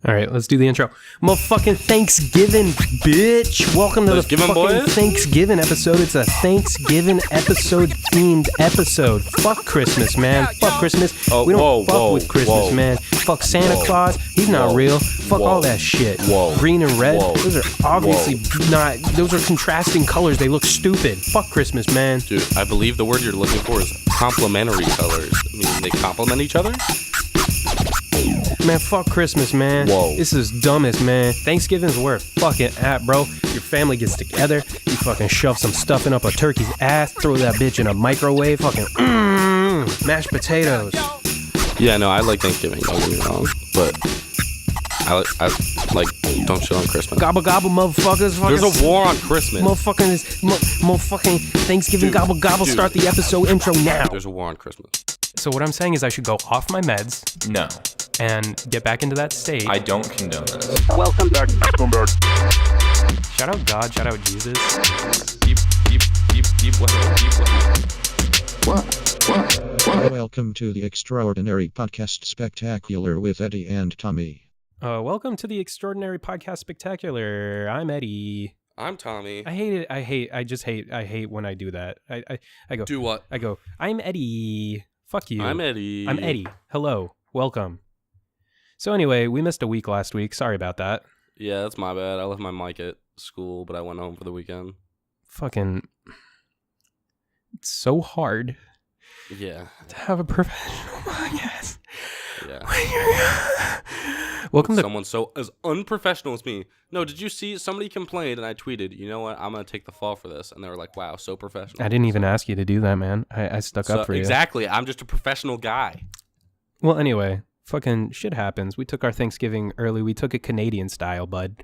All right, let's do the intro. Motherfucking Thanksgiving, bitch. Welcome to the fucking Thanksgiving episode. It's a Thanksgiving episode themed episode. Fuck Christmas, man. Fuck Christmas. We don't fuck with Christmas, man. Fuck Santa Claus. He's not real. Fuck all that shit. Green and red. Those are obviously not. Those are contrasting colors. They look stupid. Fuck Christmas, man. Dude, I believe the word you're looking for is complementary colors. I mean, they complement each other? Man, fuck Christmas, man. This is dumbest, man. Thanksgiving's where it's fucking at, bro. Your family gets together. You fucking shove some stuffing up a turkey's ass. Throw that bitch in a microwave. Fucking mashed potatoes. Yeah, no, I like Thanksgiving. Don't get me wrong. But I like, don't shit on Christmas. Gobble gobble, motherfuckers. There's a war on Christmas. Motherfucking Thanksgiving gobble gobble. Start the episode intro now. There's a war on Christmas. So what I'm saying is I should go off my meds. No. And get back into that state. I don't condone this. Welcome back. Shout out God, shout out Jesus. Deep. What? Welcome to the Extraordinary Podcast Spectacular with Eddie and Tommy. Welcome to the Extraordinary Podcast Spectacular. I'm Eddie. I'm Tommy. I hate it. I hate when I do that. I go. Do what? I go, I'm Eddie. Fuck you. I'm Eddie. I'm Eddie. Hello. Welcome. So anyway, we missed a week last week. Sorry about that. Yeah, that's my bad. I left my mic at school, but I went home for the weekend. Fucking. It's so hard. Yeah. To have a professional podcast. Yeah. Welcome to someone so as unprofessional as me. No, did you see somebody complained and I tweeted, you know what, I'm gonna take the fall for this, and they were like, wow, so professional. I didn't even ask you to do that, man. I stuck up for you. Exactly. I'm just a professional guy. Well, anyway, fucking shit happens. We took our Thanksgiving early. We took it Canadian style, bud.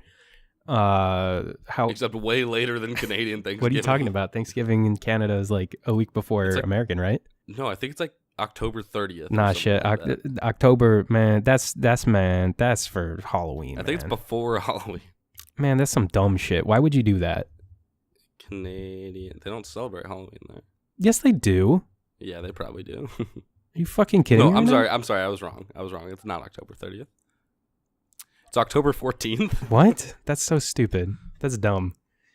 Except way later than Canadian Thanksgiving. What are you talking about? Thanksgiving in Canada is like a week before American, right? No, I think it's like October 30th. Nah, shit. October, man. That's for Halloween. I think it's before Halloween. Man, that's some dumb shit. Why would you do that? Canadian. They don't celebrate Halloween there. Yes, they do. Yeah, they probably do. Are you fucking kidding me? No, I'm sorry. I was wrong. It's not October 30th. It's October 14th. What? That's so stupid. That's dumb.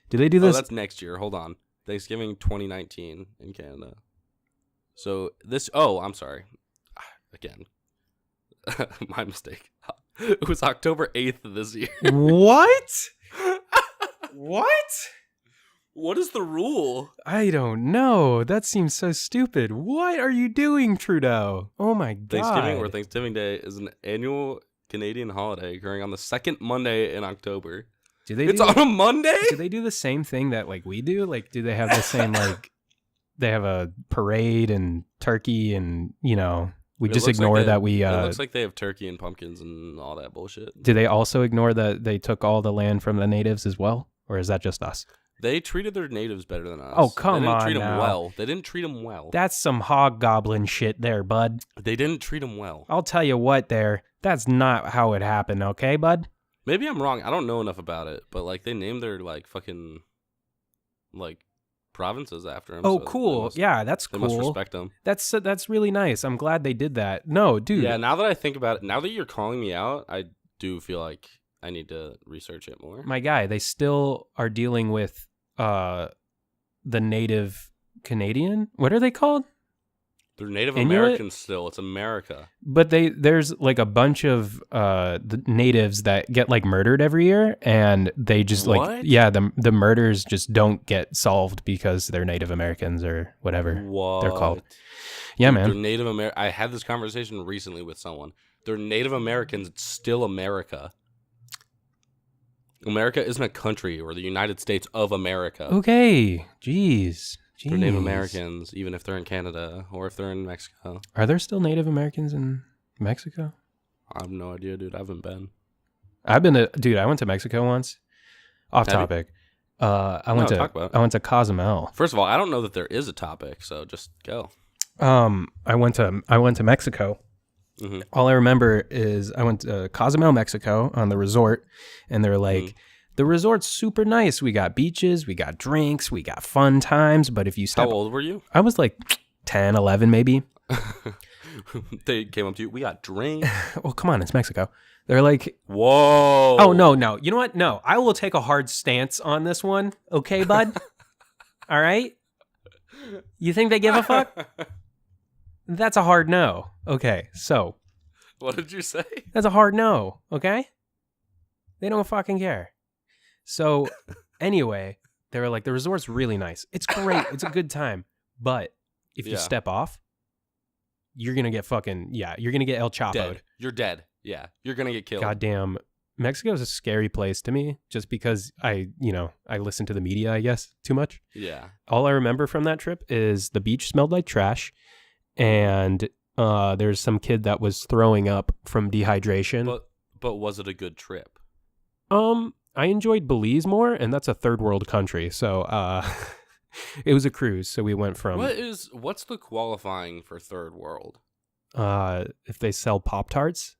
Do they do this? Oh, that's next year. Hold on. Thanksgiving 2019 in Canada. So this, I'm sorry. Again, my mistake. It was October 8th this year. What? What? What is the rule? I don't know. That seems so stupid. What are you doing, Trudeau? Oh my God. Thanksgiving or Thanksgiving Day is an annual Canadian holiday occurring on the second Monday in October. It's on a Monday? Do they do the same thing that like we do? Like, do they have the same like... They have a parade and turkey and, we just ignore that we... it looks like they have turkey and pumpkins and all that bullshit. Do they also ignore that they took all the land from the natives as well? Or is that just us? They treated their natives better than us. Oh, come on They didn't treat now. them well. They didn't treat them well. That's some hobgoblin shit there, bud. They didn't treat them well. I'll tell you what there. That's not how it happened, okay, bud? Maybe I'm wrong. I don't know enough about it. But, like, they named their, like, fucking, like... provinces after him. Oh, so cool. Yeah, that's cool. They must respect him. That's really nice. I'm glad they did that. No, dude. Yeah, now that I think about it, now that you're calling me out, I do feel like I need to research it more. My guy, they still are dealing with the native Canadian. What are they called? They're Native Inuit? Americans still. It's America. But there's like a bunch of the natives that get like murdered every year, and they just what? the murders just don't get solved because they're Native Americans or whatever they're called. Yeah, man. They're Native American. I had this conversation recently with someone. They're Native Americans. It's still America. America isn't a country or the United States of America. Okay. Jeez. They're Native Americans, even if they're in Canada or if they're in Mexico. Are there still Native Americans in Mexico? I have no idea, dude. I haven't been. I went to Mexico once. Off topic. I went to Cozumel. First of all, I don't know that there is a topic, so just go. I went to Mexico. Mm-hmm. All I remember is I went to Cozumel, Mexico on the resort, and they're like, the resort's super nice. We got beaches, we got drinks, we got fun times. But if you step... How old were you? I was like 10, 11 maybe. They came up to you. We got drinks. Well, come on, it's Mexico. They're like, whoa. oh, no. You know what? No, I will take a hard stance on this one. Okay, bud? All right? You think they give a fuck? That's a hard no. Okay, so. What did you say? That's a hard no, okay? They don't fucking care. So, anyway, they were like, the resort's really nice. It's great. It's a good time. But if you step off, you're going to get you're going to get El Chapo'd. Dead. You're dead. Yeah, you're going to get killed. Goddamn. Mexico is a scary place to me just because I listen to the media, I guess, too much. Yeah. All I remember from that trip is the beach smelled like trash and there's some kid that was throwing up from dehydration. But was it a good trip? I enjoyed Belize more, and that's a third world country. So it was a cruise. So we went from what's the qualifying for third world? If they sell Pop-Tarts.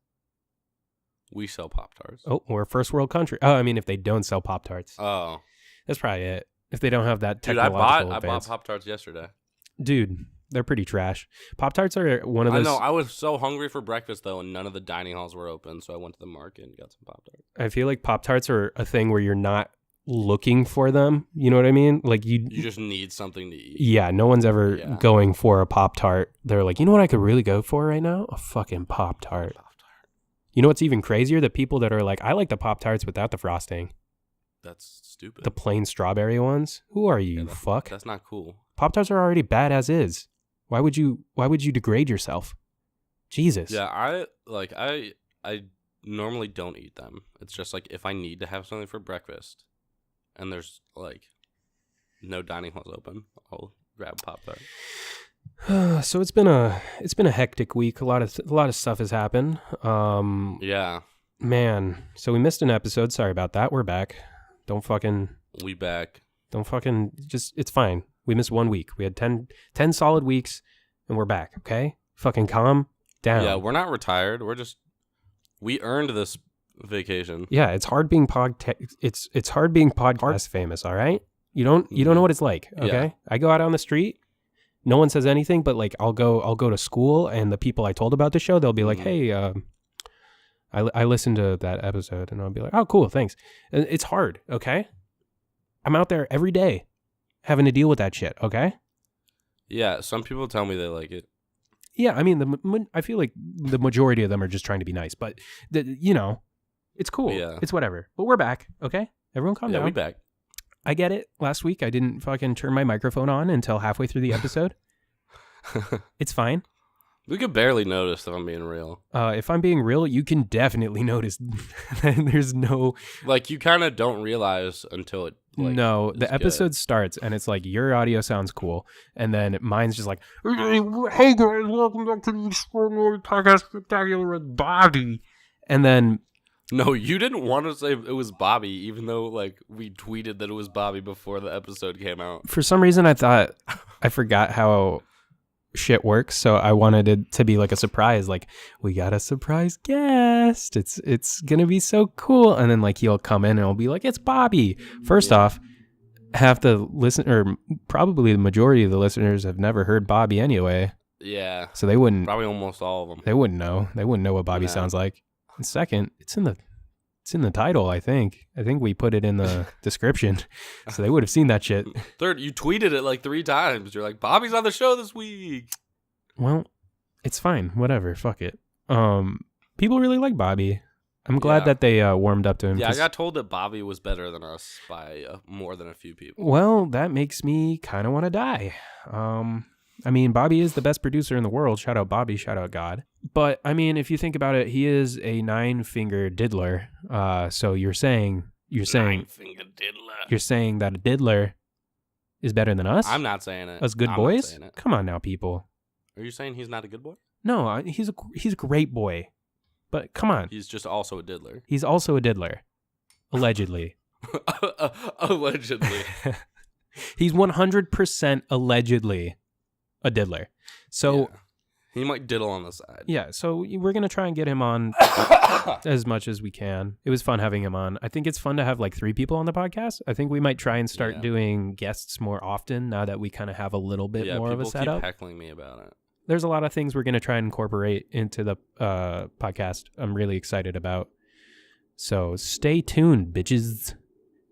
We sell Pop-Tarts. Oh, we're a first world country. Oh, I mean, if they don't sell Pop-Tarts. Oh. That's probably it. If they don't have that Dude, technological I advance. bought Pop-Tarts yesterday. Dude, they're pretty trash. Pop-Tarts are one of those... I know. I was so hungry for breakfast, though, and none of the dining halls were open, so I went to the market and got some Pop-Tarts. I feel like Pop-Tarts are a thing where you're not looking for them. You know what I mean? Like you just need something to eat. Yeah, no one's ever going for a Pop-Tart. They're like, you know what I could really go for right now? A fucking Pop-Tart. You know what's even crazier? The people that are like, I like the Pop-Tarts without the frosting. That's stupid. The plain strawberry ones? Who are you, fuck? That's not cool. Pop-Tarts are already bad as is. Why would you degrade yourself? Jesus. Yeah, I normally don't eat them. It's just like if I need to have something for breakfast and there's like no dining halls open, I'll grab Pop-Tart. So it's been a hectic week. A lot of stuff has happened. Yeah. Man, so we missed an episode. Sorry about that. We're back. We back. It's fine. We missed 1 week. We had 10 solid weeks and we're back, okay? Fucking calm down. Yeah, we're not retired. We earned this vacation. Yeah, it's hard being it's hard being podcast famous, all right? You don't know what it's like, okay? Yeah. I go out on the street, no one says anything, but like I'll go to school and the people I told about the show, they'll be like, "Hey, I listened to that episode," and I'll be like, "Oh, cool, thanks." And it's hard, okay? I'm out there every day having to deal with that shit, okay? Yeah, some people tell me they like it. Yeah, I mean, I feel like the majority of them are just trying to be nice, but it's cool. Yeah. It's whatever. But we're back, okay? Everyone calm down. Yeah, we back. I get it. Last week, I didn't fucking turn my microphone on until halfway through the episode. It's fine. We could barely notice if I'm being real. If I'm being real, you can definitely notice that there's no... Like, you kind of don't realize until it, like... No, the episode starts, and it's like, your audio sounds cool, and then mine's just like, "Hey guys, welcome back to the Extraordinary Podcast Spectacular with Bobby." And then... No, you didn't want to say it was Bobby, even though, like, we tweeted that it was Bobby before the episode came out. For some reason, I forgot how shit works, so I wanted it to be like a surprise, like, we got a surprise guest. It's gonna be so cool. And then, like, he'll come in and I'll be like, "It's Bobby." First off, half the probably the majority of the listeners have never heard Bobby anyway. Yeah. So they wouldn't... Probably almost all of them. They wouldn't know. They wouldn't know what Bobby sounds like. And second, it's in the title, I think. I think we put it in the description. So they would have seen that shit. Third, you tweeted it like 3 times. You're like, "Bobby's on the show this week." Well, it's fine. Whatever. Fuck it. People really like Bobby. I'm glad that they warmed up to him. Yeah, I got told that Bobby was better than us by more than a few people. Well, that makes me kind of want to die. I mean, Bobby is the best producer in the world. Shout out Bobby. Shout out God. But, I mean, if you think about it, he is a 9-finger diddler. So you're saying 9-finger diddler. You're saying that a diddler is better than us? I'm not saying it. Us good boys? Come on now, people. Are you saying he's not a good boy? No, he's a great boy. But come on. He's just also a diddler. He's also a diddler. Allegedly. Allegedly. He's 100% allegedly a diddler. So he might diddle on the side. Yeah, so we're going to try and get him on as much as we can. It was fun having him on. I think it's fun to have like 3 people on the podcast. I think we might try and start doing guests more often now that we kind of have a little bit more of a setup. People keep heckling me about it. there's a lot of things we're going to try and incorporate into the podcast. I'm really excited about. So stay tuned, bitches.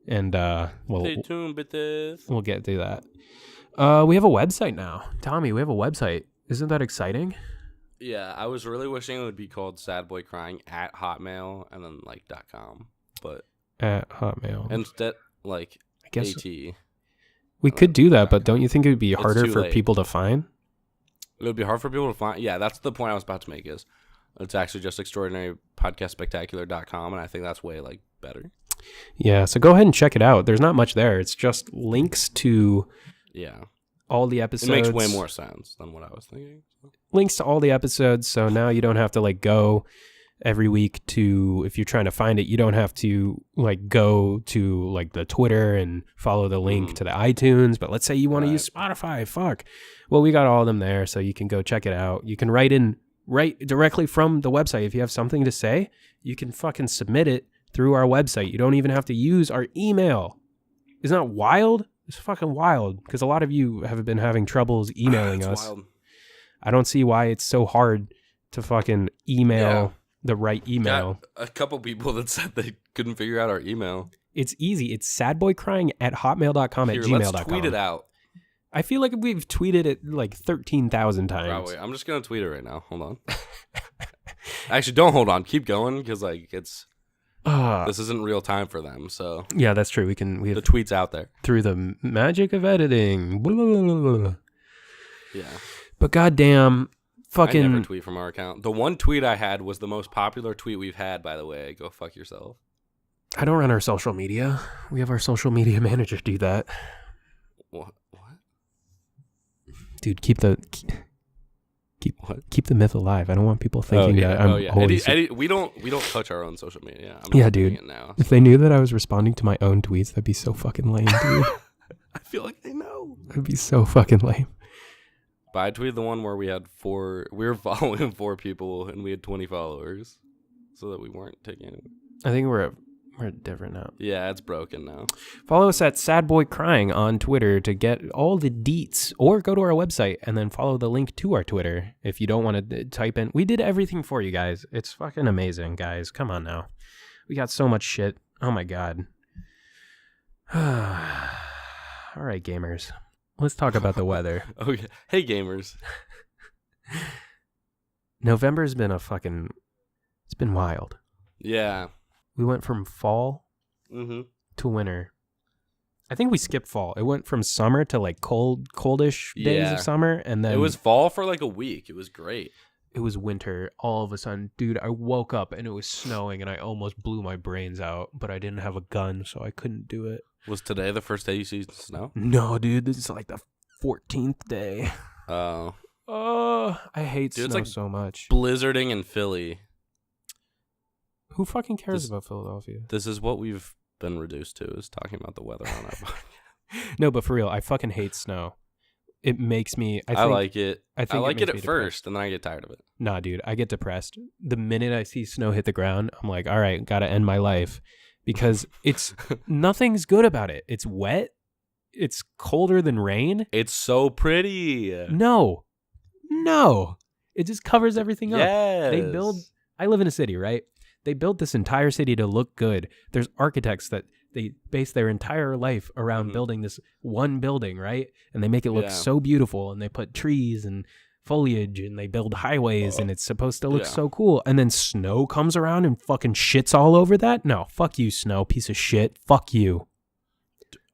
And Stay tuned, bitches. We'll get to that. We have a website now. Tommy, we have a website. Isn't that exciting? Yeah, I was really wishing it would be called sadboycrying at hotmail and then like .com, but At Hotmail. instead like I guess AT. we could do that, but don't you think it would be harder too for late. people to find? It would be hard for people to find. Yeah, that's the point I was about to make. Is it's actually just extraordinarypodcastspectacular.com, and I think that's way like better. Yeah, so go ahead and check it out. There's not much there. It's just links to all the episodes. It makes way more sense than what I was thinking. Links to all the episodes, so now you don't have to like go every week to, if you're trying to find it, you don't have to like go to like the Twitter and follow the link to the iTunes. But let's say you want to use Spotify, well, we got all of them there, so you can go check it out. You can write directly from the website. If you have something to say, you can fucking submit it through our website. You don't even have to use our email. Isn't that wild? It's fucking wild, because a lot of you have been having troubles emailing us. Wild. I don't see why it's so hard to fucking email the right email. Got a couple people that said they couldn't figure out our email. It's easy. It's sadboycrying@hotmail.com at gmail.com. Let's tweet it out. I feel like we've tweeted it like 13,000 times. Probably. I'm just going to tweet it right now. Hold on. Actually, don't hold on. Keep going, because like this isn't real time for them. So yeah, that's true. We have the tweet's out there through the magic of editing. Blah, blah, blah, blah. Yeah. But goddamn, fucking. I never tweet from our account. The one tweet I had was the most popular tweet we've had, by the way. Go fuck yourself. I don't run our social media. We have our social media manager do that. What? Dude, keep the myth alive. I don't want people thinking that I'm always. Eddie, we don't touch our own social media. I'm Yeah, not dude. doing it now. If they knew that I was responding to my own tweets, that'd be so fucking lame, dude. I feel like they know. That'd be so fucking lame. But I tweeted the one where we were following 4 people and we had 20 followers, so that we weren't taking it. I think we're different now. Yeah, it's broken now. Follow us at sadboycrying on Twitter to get all the deets, or go to our website and then follow the link to our Twitter if you don't want to type in. We did everything for you guys. It's fucking amazing, guys. Come on now. We got so much shit. Oh my god. All right, gamers. Let's talk about the weather. Okay. Hey, gamers. November's been it's been wild. Yeah. We went from fall to winter. I think we skipped fall. It went from summer to like coldish days of summer, and then it was fall for like a week. It was great. It was winter all of a sudden. Dude, I woke up and it was snowing and I almost blew my brains out, but I didn't have a gun, so I couldn't do it. Was today the first day you see snow? No, dude. This is like the 14th day. Oh. I hate snow like so much. Blizzarding in Philly. Who fucking cares about Philadelphia? This is what we've been reduced to, is talking about the weather on our podcast. No, but for real, I fucking hate snow. It makes me... I like it. I like it at depressed. first, and then I get tired of it. Nah, dude, I get depressed. The minute I see snow hit the ground, I'm like, all right, gotta end my life. Because it's... nothing's good about it. It's wet. It's colder than rain. It's so pretty. No. It just covers everything up. Yes. I live in a city, right? They built this entire city to look good. There's architects that they base their entire life around building this one building, right? And they make it look so beautiful, and they put trees and foliage, and they build highways, and it's supposed to look so cool. And then snow comes around and fucking shits all over that? No, fuck you, snow, piece of shit. Fuck you.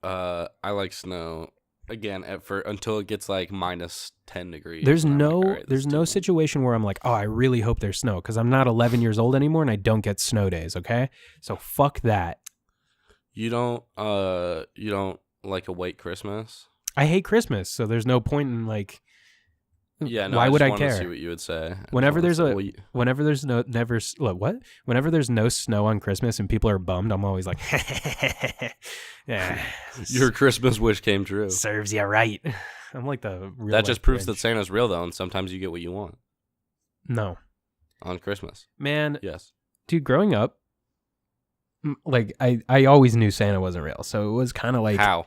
I like snow. Again, until it gets like minus 10 degrees. There's no situation where I'm like, oh, I really hope there's snow, because I'm not 11 years old anymore and I don't get snow days, okay? So fuck that. You don't like a white Christmas? I hate Christmas, so there's no point in like... Yeah, no, why would I wanted care? to see what you would say. Whenever there's no snow on Christmas and people are bummed, I'm always like, yeah, your Christmas wish came true. Serves you right. I'm like the real. That just proves Grinch. that Santa's real, though, and sometimes you get what you want. No, on Christmas, man. Yes, dude. Growing up, like I always knew Santa wasn't real, so it was kind of like how.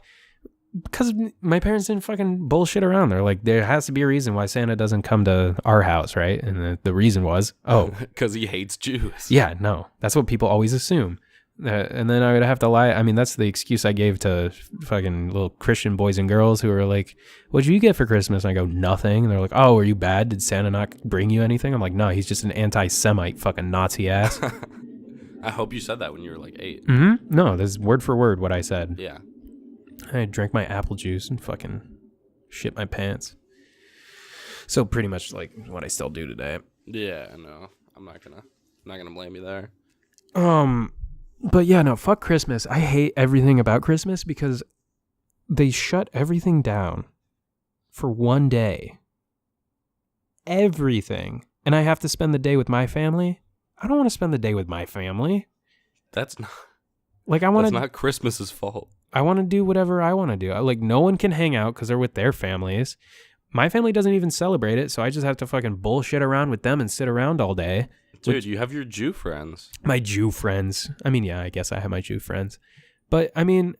Because my parents didn't fucking bullshit around. They're like, there has to be a reason why Santa doesn't come to our house, right? And the reason was, because he hates Jews. Yeah, no. That's what people always assume. And then I would have to lie. I mean, that's the excuse I gave to fucking little Christian boys and girls who were like, what'd you get for Christmas? And I go, nothing. And they're like, oh, were you bad? Did Santa not bring you anything? I'm like, no, he's just an anti-Semite fucking Nazi ass. I hope you said that when you were like 8. Mm-hmm. No, this is word for word what I said. Yeah. I drank my apple juice and fucking shit my pants. So pretty much like what I still do today. Yeah, no. I'm not gonna blame you there. But yeah, no, fuck Christmas. I hate everything about Christmas because they shut everything down for one day. Everything. And I have to spend the day with my family. I don't want to spend the day with my family. That's not like I want to. That's not Christmas's fault. I want to do whatever I want to do. Like, no one can hang out because they're with their families. My family doesn't even celebrate it, so I just have to fucking bullshit around with them and sit around all day. Dude, you have your Jew friends. My Jew friends. I mean, yeah, I guess I have my Jew friends. But, I mean,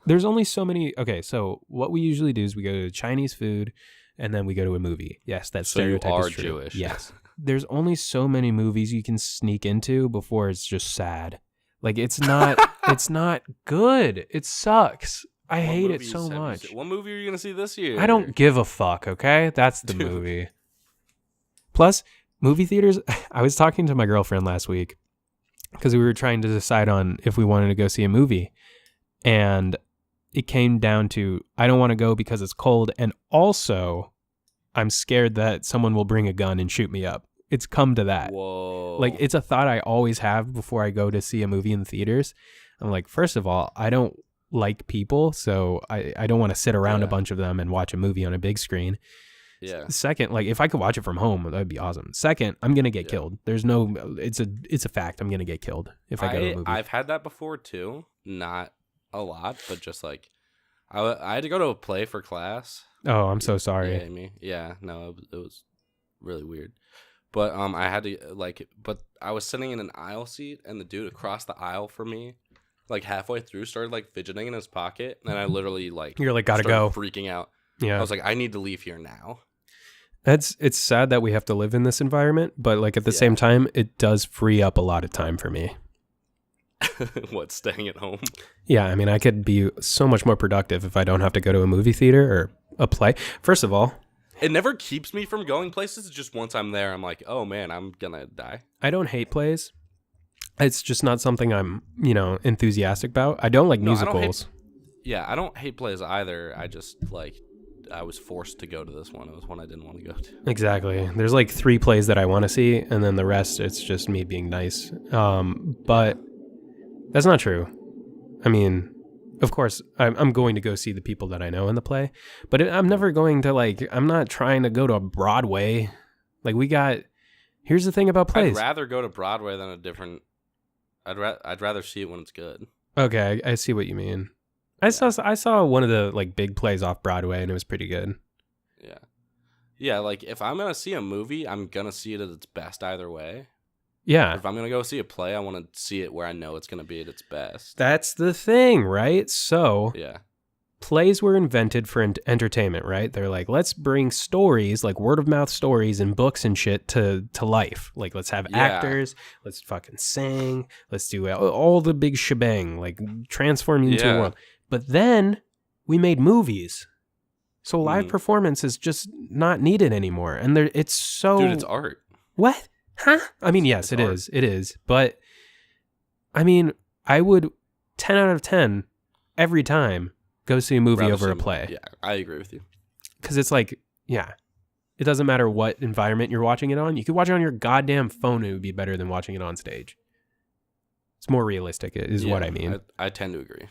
there's only so many. Okay, so what we usually do is we go to Chinese food, and then we go to a movie. Yes, that stereotype is true. Jewish. Yes. There's only so many movies you can sneak into before it's just sad. Like, it's not good. It sucks. I hate it so much. What movie are you going to see this year? I don't give a fuck, okay? That's the movie. Plus, movie theaters, I was talking to my girlfriend last week because we were trying to decide on if we wanted to go see a movie. And it came down to, I don't want to go because it's cold. And also, I'm scared that someone will bring a gun and shoot me up. It's come to that. Whoa. Like, it's a thought I always have before I go to see a movie in the theaters. I'm like, first of all, I don't like people, so I don't want to sit around a bunch of them and watch a movie on a big screen. Yeah. Second, like, if I could watch it from home, that'd be awesome. Second, I'm gonna get killed. There's no, it's a fact. I'm gonna get killed if I go to a movie. I've had that before too. Not a lot, but just like I had to go to a play for class. Oh, I'm so sorry. Yeah, Amy. Yeah, no, it was really weird. But I had to but I was sitting in an aisle seat, and the dude across the aisle from me, like halfway through, started like fidgeting in his pocket, and I literally you're like, gotta go, freaking out. Yeah, I was like, I need to leave here now. It's sad that we have to live in this environment, but like at the same time, it does free up a lot of time for me. What, staying at home? Yeah, I mean, I could be so much more productive if I don't have to go to a movie theater or a play. First of all, it never keeps me from going places. It's just once I'm there, I'm like, oh man, I'm gonna die. I don't hate plays. It's just not something I'm, enthusiastic about. I don't like musicals. I don't hate plays either. I just I was forced to go to this one. It was one I didn't want to go to. Exactly. There's like 3 plays that I want to see, and then the rest, it's just me being nice. But that's not true. I mean, of course, I'm going to go see the people that I know in the play, but I'm never going to I'm not trying to go to a Broadway. Here's the thing about plays. I'd rather go to Broadway than a different. I'd rather see it when it's good. Okay, I see what you mean. I saw one of the big plays off Broadway, and it was pretty good. Yeah. Yeah, like if I'm gonna see a movie, I'm gonna see it at its best either way. Yeah. If I'm gonna go see a play, I want to see it where I know it's gonna be at its best. That's the thing, right? So yeah, plays were invented for entertainment, right? They're like, let's bring stories, like word of mouth stories and books and shit to life. Like, let's have actors, let's fucking sing, let's do all the big shebang, like transform you into a world. But then we made movies. So live performance is just not needed anymore. And it's so... Dude, it's art. What? Huh? I mean, yes, it is. It is. But, I mean, I would 10 out of 10 every time go see a movie over a play. Yeah, I agree with you. Because it's like, yeah, it doesn't matter what environment you're watching it on. You could watch it on your goddamn phone. It would be better than watching it on stage. It's more realistic is what I mean. I tend to agree.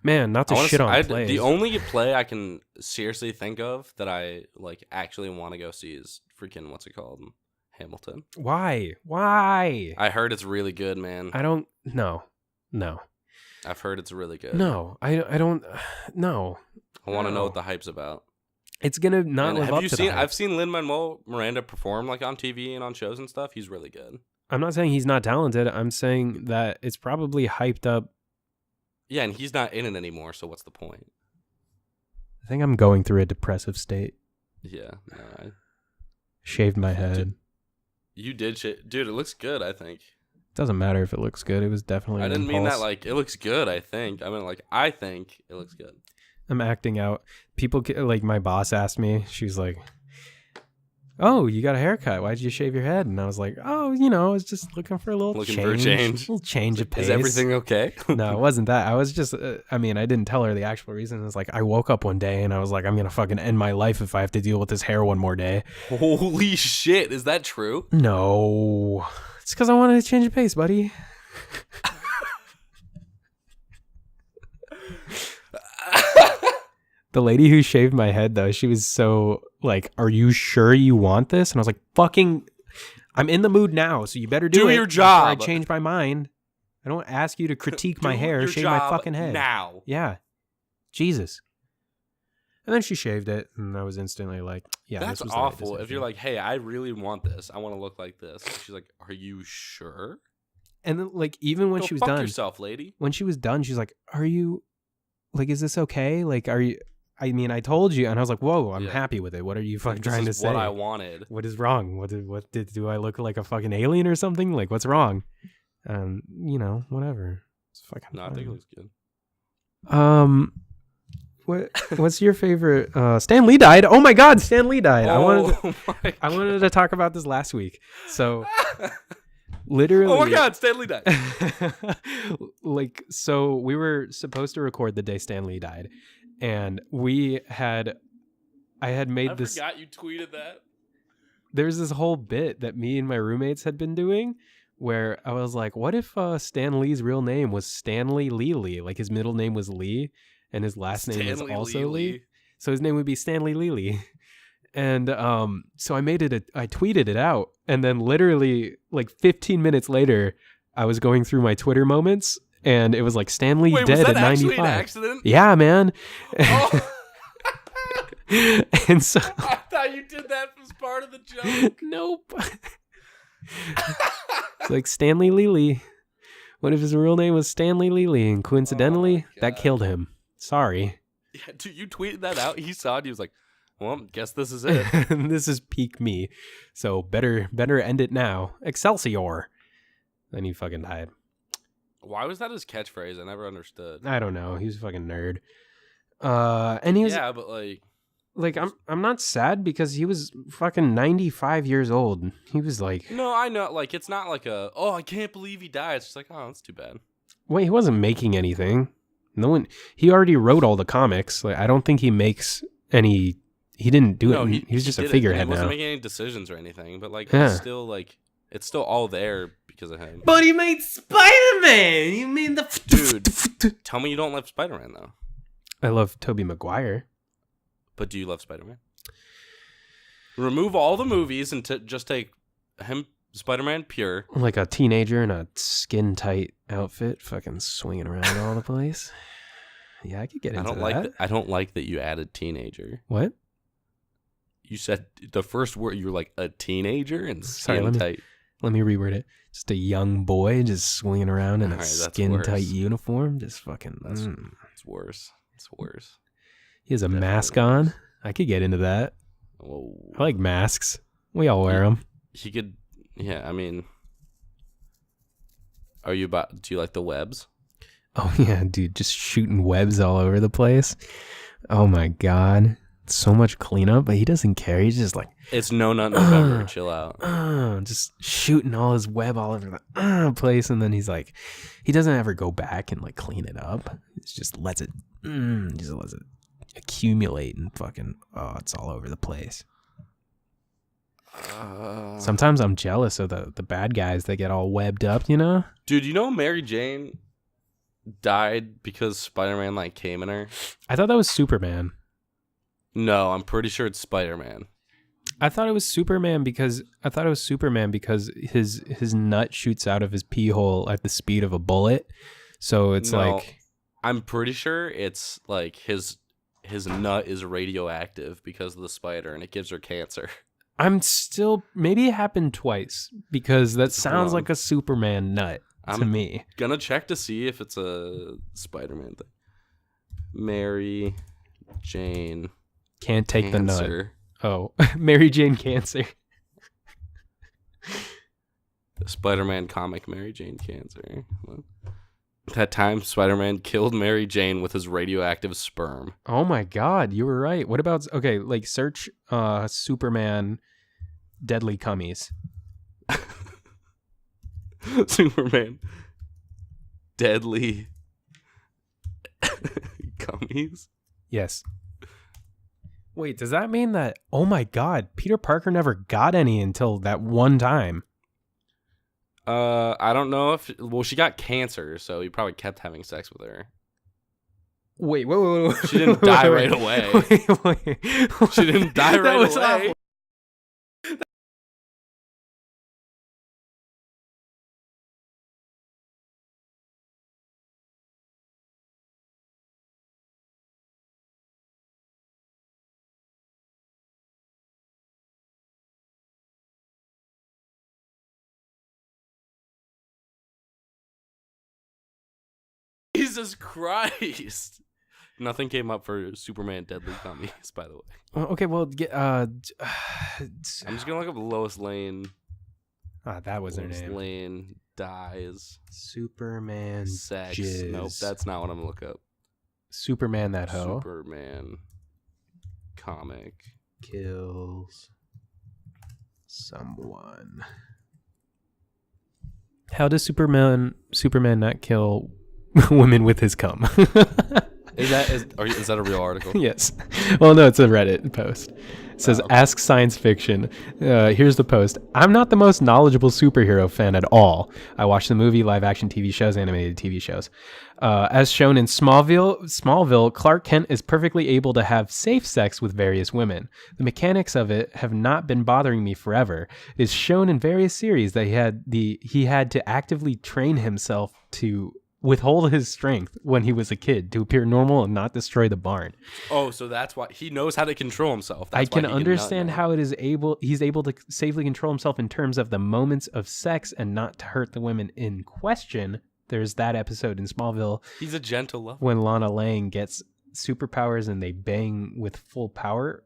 Man, not to shit on plays. The only play I can seriously think of that I actually want to go see is freaking, what's it called? Hamilton. Why? I heard it's really good, man. I don't... No. I've heard it's really good. No, I don't... No. I want to know what the hype's about. It's going to not live up to the hype. I've seen Lin-Manuel Miranda perform on TV and on shows and stuff. He's really good. I'm not saying he's not talented. I'm saying that it's probably hyped up. Yeah, and he's not in it anymore, so what's the point? I think I'm going through a depressive state. Yeah. No, Shaved my head. You did shit. Dude, it looks good, I think. Doesn't matter if it looks good. It was definitely I an didn't mean impulse. that like, it looks good, I think. I mean, like, I think it looks good. I'm acting out. People, like, my boss asked me, she was like, oh, you got a haircut. Why'd you shave your head? And I was like, oh, I was just looking for a little Looking change. for a change. A little change of pace. Is everything okay? No, it wasn't that. I was just, I didn't tell her the actual reason. It's like, I woke up one day and I was like, I'm going to fucking end my life if I have to deal with this hair one more day. Holy shit. Is that true? No. It's because I wanted to change of pace, buddy. The lady who shaved my head, though, she was so like, are you sure you want this? And I was like, fucking, I'm in the mood now, so you better do it your job. before I change my mind. I don't ask you to critique my hair, shave my fucking head. Now. Yeah. Jesus. And then she shaved it, and I was instantly like, yeah, that's this was the right awful. If decision. you're like, hey, I really want this. I want to look like this. And she's like, are you sure? And then, like, even when Go she was fuck done, yourself, lady. when she was done, she's like, are you, like, is this okay? Like, are you, I told you, and I was like, whoa, I'm happy with it. What are you fucking trying to say? What I wanted. What is wrong? Do I look like a fucking alien or something? Like, what's wrong? Whatever. It's fucking No, I think it looks good. What's your favorite? Stan Lee died. Oh my God, Stan Lee died. Oh, I wanted to talk about this last week. So literally, oh my God, Stanley died. So we were supposed to record the day Stan Lee died, and I forgot you tweeted that. There's this whole bit that me and my roommates had been doing where I was like, what if Stan Lee's real name was Stanley Lee Lee? Like, his middle name was Lee and his last name was also Lee. So his name would be Stanley Lee Lee. And so I tweeted it out, and then literally like 15 minutes later, I was going through my Twitter moments, and it was like Stanley dead was that at 95. actually an accident? Yeah, man. Oh. And so I thought you did that as part of the joke. Nope. It's like Stanley Lee Lee. What if his real name was Stanley Lee Lee, and coincidentally, that killed him? Sorry. Yeah, dude, you tweeted that out. He saw it. He was like, well, guess this is it. This is peak me. So better end it now. Excelsior. Then he fucking died. Why was that his catchphrase? I never understood. I don't know. He was a fucking nerd. And he was but like I'm not sad because he was fucking 95 years old. He was like, no, I know. Like, it's not like I can't believe he died. It's just like, oh, that's too bad. wait, he wasn't making anything. He already wrote all the comics. Like, I don't think he makes any. He didn't do it. He was just a figurehead now. He wasn't now. making any decisions or anything, but like, Yeah. it's still like, it's still all there because of him. But he made Spider-Man. You mean Dude, tell me you don't love Spider-Man though. I love Tobey Maguire. But do you love Spider-Man? Remove all the movies and just take him, Spider-Man, pure. Like a teenager in a skin-tight outfit, fucking swinging around all the place. Yeah, I could get into that. I don't like that you added teenager. What? You said the first word. You were like a teenager and skin tight. Let me reword it. Just a young boy just swinging around in a skin-tight uniform. Just fucking. It's worse. It's worse. He has a Definitely mask worse. on. I could get into that. Whoa. I like masks. We all wear them. He could. Yeah, I mean. Do you like the webs? Oh yeah, dude, just shooting webs all over the place. Oh my God. So much cleanup, but he doesn't care. He's just like, it's no nut November. Chill out. Just shooting all his web all over the place, and then he's like, he doesn't ever go back and like clean it up. He just lets it accumulate and fucking it's all over the place. Sometimes I'm jealous of the bad guys that get all webbed up, you know? Dude, you know Mary Jane died because Spider-Man like came in her? I thought that was Superman. No, I'm pretty sure it's Spider-Man. I thought it was Superman because his nut shoots out of his pee hole at the speed of a bullet. So it's like, I'm pretty sure it's like his nut is radioactive because of the spider and it gives her cancer. Maybe it happened twice because that sounds like a Superman nut to me. Gonna check to see if it's a Spider-Man thing. Mary Jane. Can't take the nut. Cancer. Oh, Mary Jane Cancer. The Spider-Man comic Mary Jane Cancer. That time Spider-Man killed Mary Jane with his radioactive sperm. Oh my God, you were right. What about like search Superman deadly cummies. Superman deadly gummies? Yes. Wait, does that mean that, oh my God, Peter Parker never got any until that one time? I don't know if... Well, she got cancer, so he probably kept having sex with her. Wait. She didn't die right away. Wait. She didn't die right away. Awful. Jesus Christ. Nothing came up for Superman deadly gummies, by the way. Okay, well, I'm just gonna look up Lois Lane. That was her Lois name. Lane dies. Superman Sex. jizz. Nope, that's not what I'm gonna look up. Superman that hoe. Superman comic Kills someone. How does Superman not kill women with his cum? Is that a real article? Yes. Well, no, it's a Reddit post. It says, Ask Science Fiction. Here's the post. I'm not the most knowledgeable superhero fan at all. I watch the movie, live action TV shows, animated TV shows. As shown in Smallville, Clark Kent is perfectly able to have safe sex with various women. The mechanics of it have not been bothering me forever. It is shown in various series that he had to actively train himself to withhold his strength when he was a kid to appear normal and not destroy the barn. Oh, so that's why he knows how to control himself. I can understand how he's able to safely control himself in terms of the moments of sex and not to hurt the women in question. There's that episode in Smallville. He's a gentle lover. When Lana Lang gets superpowers and they bang with full power.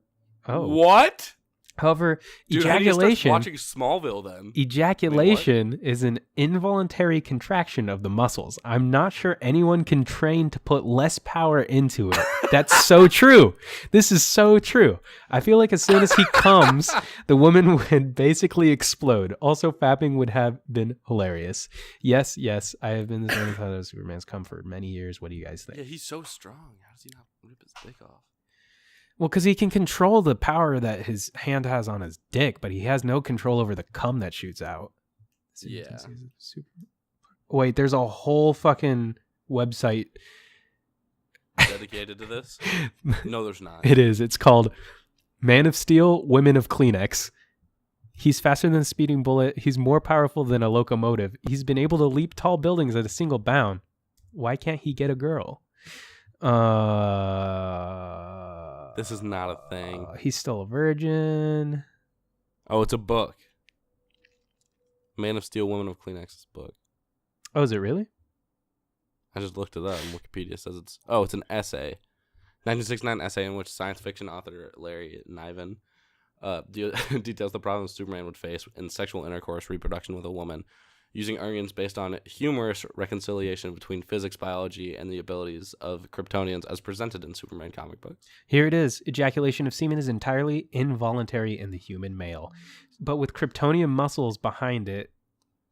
Oh. What? However, Dude, ejaculation. Watching Smallville then. Ejaculation is an involuntary contraction of the muscles. I'm not sure anyone can train to put less power into it. That's so true. This is so true. I feel like as soon as he comes, the woman would basically explode. Also, fapping would have been hilarious. Yes, I have been this fan of Superman's come for many years. What do you guys think? Yeah, he's so strong. How does he not rip his dick off? Well, because he can control the power that his hand has on his dick, but he has no control over the cum that shoots out. Yeah. Wait, there's a whole fucking website dedicated to this? No, there's not. It is. It's called Man of Steel, Women of Kleenex. He's faster than a speeding bullet. He's more powerful than a locomotive. He's been able to leap tall buildings at a single bound. Why can't he get a girl? This is not a thing. He's still a virgin. Oh, it's a book. Man of Steel, Women of Kleenex is a book. Oh, is it really? I just looked it up and Wikipedia says it's an essay. 1969 essay in which science fiction author Larry Niven details the problems Superman would face in sexual intercourse reproduction with a woman, using arguments based on humorous reconciliation between physics, biology, and the abilities of Kryptonians as presented in Superman comic books. Here it is. Ejaculation of semen is entirely involuntary in the human male. But with Kryptonian muscles behind it,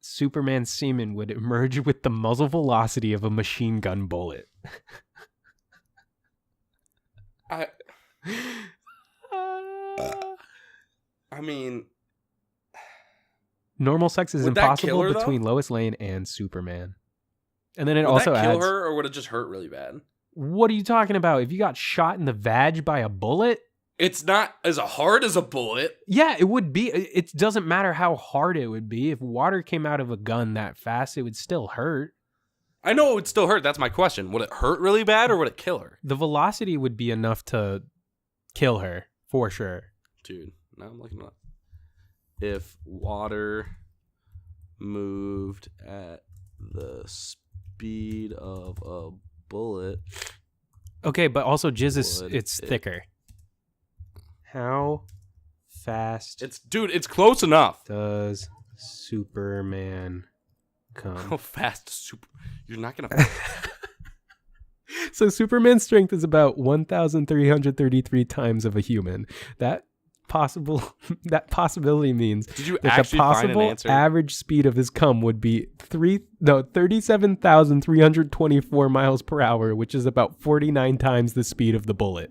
Superman's semen would emerge with the muzzle velocity of a machine gun bullet. I mean... Normal sex is impossible between Lois Lane and Superman. And then it also adds... Would that kill her, or would it just hurt really bad? What are you talking about? If you got shot in the vag by a bullet? It's not as hard as a bullet. Yeah, it would be. It doesn't matter how hard it would be. If water came out of a gun that fast, it would still hurt. I know it would still hurt. That's my question. Would it hurt really bad, or would it kill her? The velocity would be enough to kill her, for sure. Dude, now I'm looking up. If water moved at the speed of a bullet, Okay, but also jizz is Would it's it- thicker. How fast It's close enough. does Superman How come? fast super? You're not gonna. So Superman's strength is about 1,333 times of a human. That possibility means Did you that the actually find an possible answer? average speed of his cum would be 37,324 miles per hour, which is about 49 times the speed of the bullet.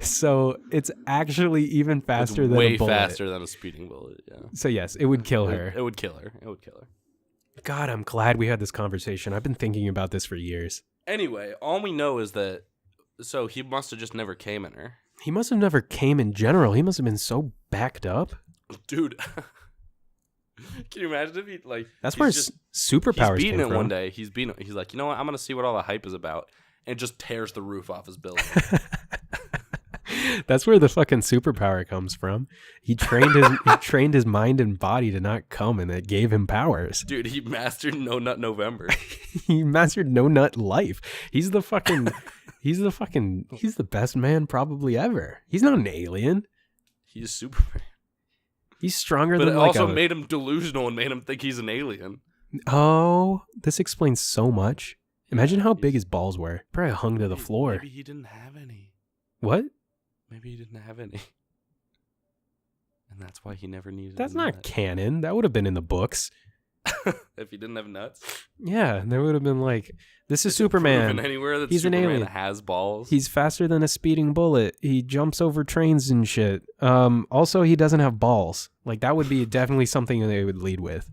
So it's actually even faster It's than way a bullet. faster than a speeding bullet. Yeah. So yes, it would kill her. It would kill her. It would kill her. God, I'm glad we had this conversation. I've been thinking about this for years. Anyway, all we know is that so he must have just never came in her. He must have never came in general. He must have been so backed up. Dude. Can you imagine if he like That's he's where just, superpowers he's beating came it from. one day. He's like, you know what, I'm gonna see what all the hype is about. And just tears the roof off his building. That's where the fucking superpower comes from. He trained his mind and body to not come, and it gave him powers. Dude, he mastered No Nut November. He mastered no nut life. He's the best man probably ever. He's not an alien. He's Superman. He's stronger But than it like also a... made him delusional and made him think he's an alien. Oh, this explains so much. Imagine how big his balls were. Probably hung to the floor. Maybe he didn't have any. What? Maybe he didn't have any. And that's why he never needed That's a not nut. canon. That would have been in the books. If he didn't have nuts. Yeah, there would have been like, this is Is it Superman. proven anywhere that He's an Superman alien. has balls. He's faster than a speeding bullet. He jumps over trains and shit. Also, he doesn't have balls. Like, that would be definitely something they would lead with.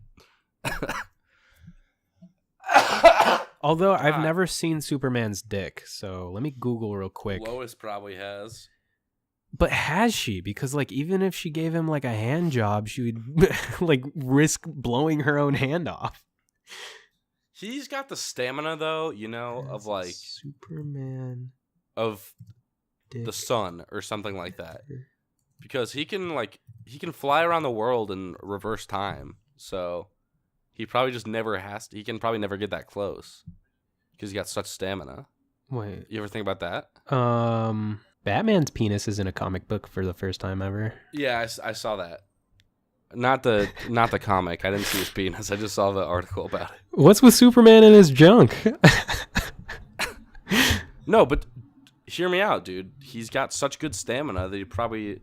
Although, I've God. never seen Superman's dick, so let me Google real quick. Lois probably has. But has she? Because, like, even if she gave him, like, a hand job, she would, like, risk blowing her own hand off. He's got the stamina though, of like Superman of dick. the sun or something like that. Because he can fly around the world in reverse time. So he probably just never he can probably never get that close. Because he got such stamina. Wait. You ever think about that? Batman's penis is in a comic book for the first time ever. Yeah, I saw that. Not the comic. I didn't see his penis. I just saw the article about it. What's with Superman and his junk? No, but hear me out, dude. He's got such good stamina that he could probably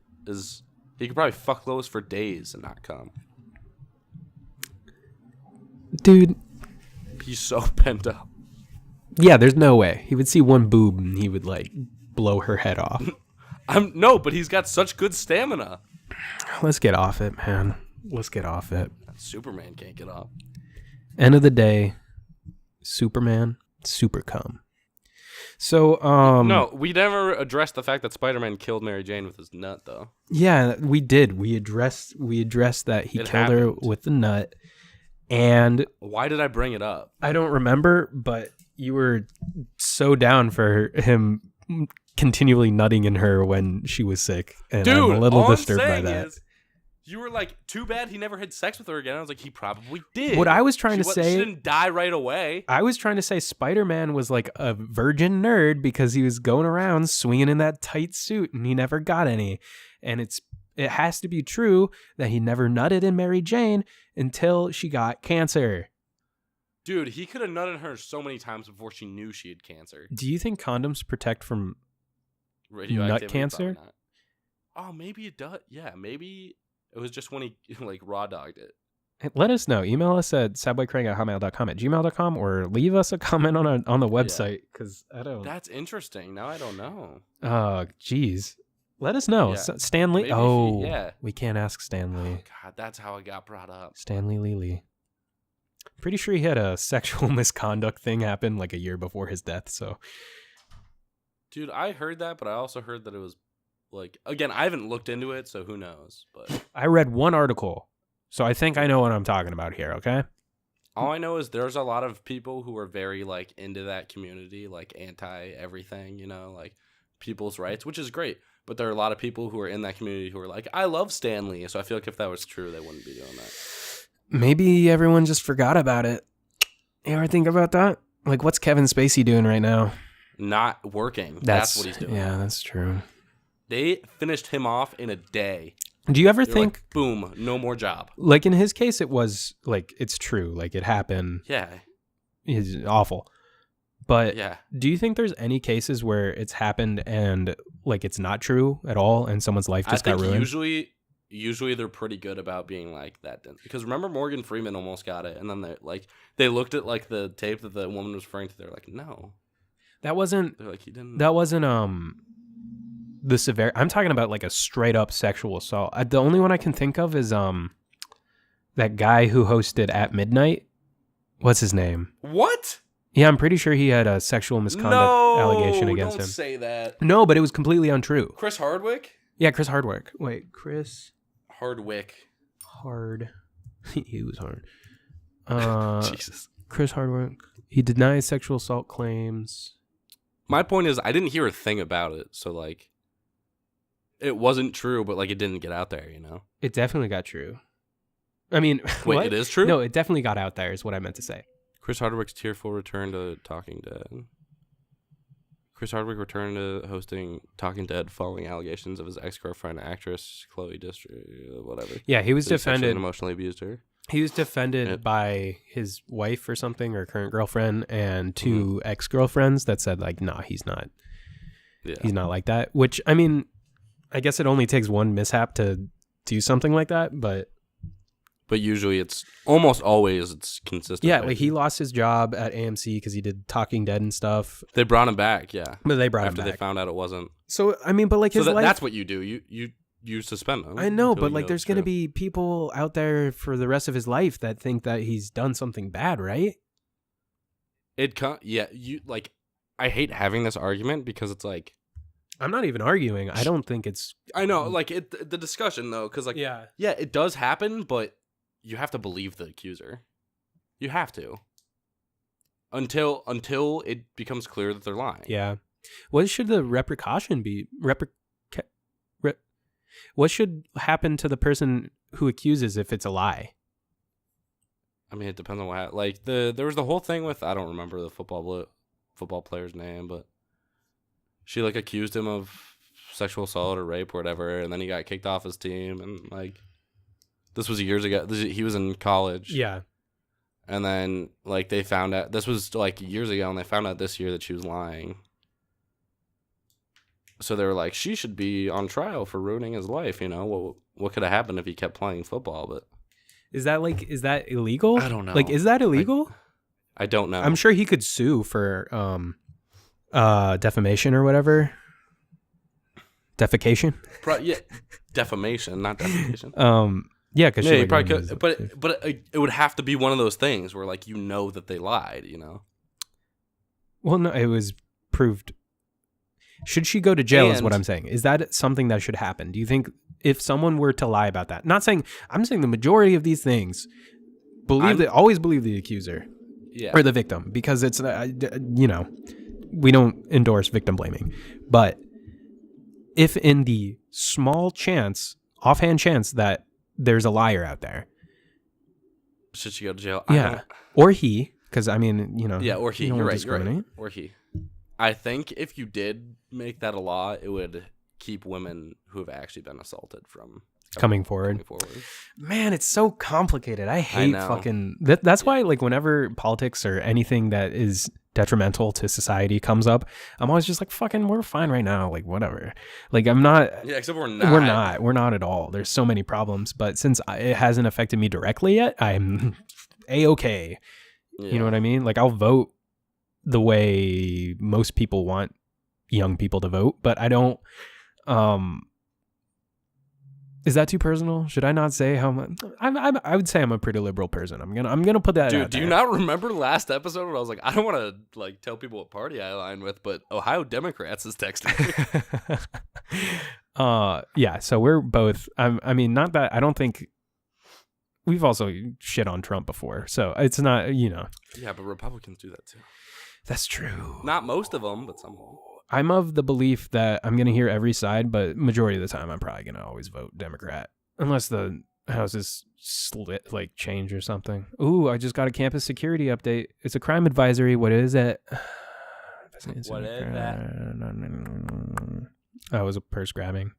fuck Lois for days and not come. Dude. He's so pent up. Yeah, there's no way. He would see one boob and he would, like, blow her head off. No, but he's got such good stamina. Let's get off it, man. Let's get off it. Superman can't get up. End of the day, Superman, super cum. So, No, we never addressed the fact that Spider-Man killed Mary Jane with his nut, though. Yeah, we did. We addressed that he It killed her happened. with the nut. And Why did I bring it up? I don't remember, but you were so down for him continually nutting in her when she was sick. And Dude, I'm a little all disturbed I'm by saying that. is, you were like, too bad he never had sex with her again. I was like, he probably did. What I was trying to She say, didn't die right away. I was trying to say Spider-Man was like a virgin nerd because he was going around swinging in that tight suit and he never got any. And it has to be true that he never nutted in Mary Jane until she got cancer. Dude, he could have nutted her so many times before she knew she had cancer. Do you think condoms protect from Radioactivity, nut cancer? probably not. Oh, maybe it does. Yeah, maybe it was just when he like raw dogged it. Let us know. Email us at sadboycrank@hotmail.com, at gmail.com, or leave us a comment on the website because I don't. That's interesting. Now I don't know. Oh, geez. Let us know. Yeah. Stanley. Maybe if Oh, yeah. we can't ask Oh, Stanley. God, that's how it got brought up. Stanley Lee Lee. Pretty sure he had a sexual misconduct thing happen like a year before his death. So, Dude, I heard that, but I also heard that it was like, again, I haven't looked into it, so who knows? But I read one article, so I think I know what I'm talking about here. Okay. all I know is there's a lot of people who are very like into that community, like anti everything, like people's rights, which is great. But there are a lot of people who are in that community who are like, I love Stanley. So I feel like if that was true, they wouldn't be doing that. Maybe everyone just forgot about it. You ever think about that? Like, what's Kevin Spacey doing right now? not working. That's what he's doing. Yeah, that's true. They finished him off in a day. Do you ever They're think, like, boom, no more job? like in his case, it was like, it's true. Like it happened. Yeah. It's awful. But Yeah. do you think there's any cases where it's happened and like it's not true at all and someone's life just got ruined? Usually they're pretty good about being like that. Because remember Morgan Freeman almost got it. And then they looked at like the tape that the woman was referring to. They're like, no. That wasn't, They're like, he didn't. the severe. I'm talking about like a straight up sexual assault. The only one I can think of is that guy who hosted At Midnight. What's his name? What? Yeah, I'm pretty sure he had a sexual misconduct allegation against him. Don't say that. No, but it was completely untrue. Chris Hardwick? Yeah, Chris Hardwick. Wait, Chris Hardwick. Hard. He was hard. Jesus. Chris Hardwick. He denies sexual assault claims. My point is, I didn't hear a thing about it. So, like, it wasn't true, but, like, it didn't get out there, you know? It definitely got true. I mean, wait, what? It is true? No, it definitely got out there is what I meant to say. Chris Hardwick's tearful return to Talking Dead. Chris Hardwick returned to hosting Talking Dead following allegations of his ex-girlfriend, actress Chloe Distry, whatever. Yeah, he was That he sexually defended. and emotionally abused her. He was defended by his wife or something, or current girlfriend, and two ex-girlfriends that said like, "Nah, he's not. Yeah. He's not like that." Which, I mean, I guess it only takes one mishap to do something like that, but usually it's almost always it's consistent. yeah, like he lost his job at AMC because he did Talking Dead and stuff. They brought him back, yeah. But they brought him after back. they found out it wasn't. So I mean, but like his life. That's what you do. You suspend him. I know, until but you like know there's it's going to true. be people out there for the rest of his life that think that he's done something bad, right? You like. I hate having this argument because it's like. I'm not even arguing. I don't think it's. I know, like the discussion though, because like Yeah. it does happen, but you have to believe the accuser. You have to. Until it becomes clear that they're lying. Yeah. What should the repercussion be? What should happen to the person who accuses if it's a lie? I mean, it depends on what. Like there was the whole thing with I don't remember the football player's name, but she like accused him of sexual assault or rape or whatever, and then he got kicked off his team, and like this was years ago. He was in college. Yeah. And then like they found out this was like years ago, and they found out this year that she was lying. So they were like, she should be on trial for ruining his life. You know what could have happened if he kept playing football? But Is that illegal? I don't know. Like, is that illegal? I don't know. I'm sure he could sue for defamation or whatever. Defecation. Yeah, defamation, not defamation. Yeah, because Yeah, you probably could, but it would have to be one of those things where like that they lied. You know. Well, no, it was proved. Should she go to jail is what And- I'm saying. Is that something that should happen? Do you think if someone were to lie about that? I'm saying the majority of these things, always believe the accuser Yeah. or the victim, because it's, we don't endorse victim blaming. But if in the small offhand chance that there's a liar out there. Should she go to jail? Yeah. Or he, because I mean, Yeah, or he. you don't You're wanna right. You're right. discriminate. Or he. I think if you did make that a law, it would keep women who have actually been assaulted from Coming forward. Man, it's so complicated. I hate know. fucking. That's why, like, whenever politics or anything that is detrimental to society comes up, I'm always just like, fucking, we're fine right now. Like, whatever. Like, I'm not. Yeah, except we're not. We're not at all. There's so many problems. But since it hasn't affected me directly yet, I'm A-okay. Yeah. You know what I mean? Like, I'll vote the way most people want young people to vote, but I don't. Is that too personal? Should I not say how much? I would say I'm a pretty liberal person. I'm gonna put that. Dude, out do there. you not remember last episode when I was like, I don't want to like tell people what party I align with, but Ohio Democrats is texting me. Yeah. So we're both. I mean, not that I don't think we've also shit on Trump before, so it's not. Yeah, but Republicans do that too. That's true. Not most of them, but some of them. I'm of the belief that I'm going to hear every side, but majority of the time, I'm probably going to always vote Democrat. Unless the houses change or something. Ooh, I just got a campus security update. It's a crime advisory. What is it? What is that? Oh, it was a purse grabbing.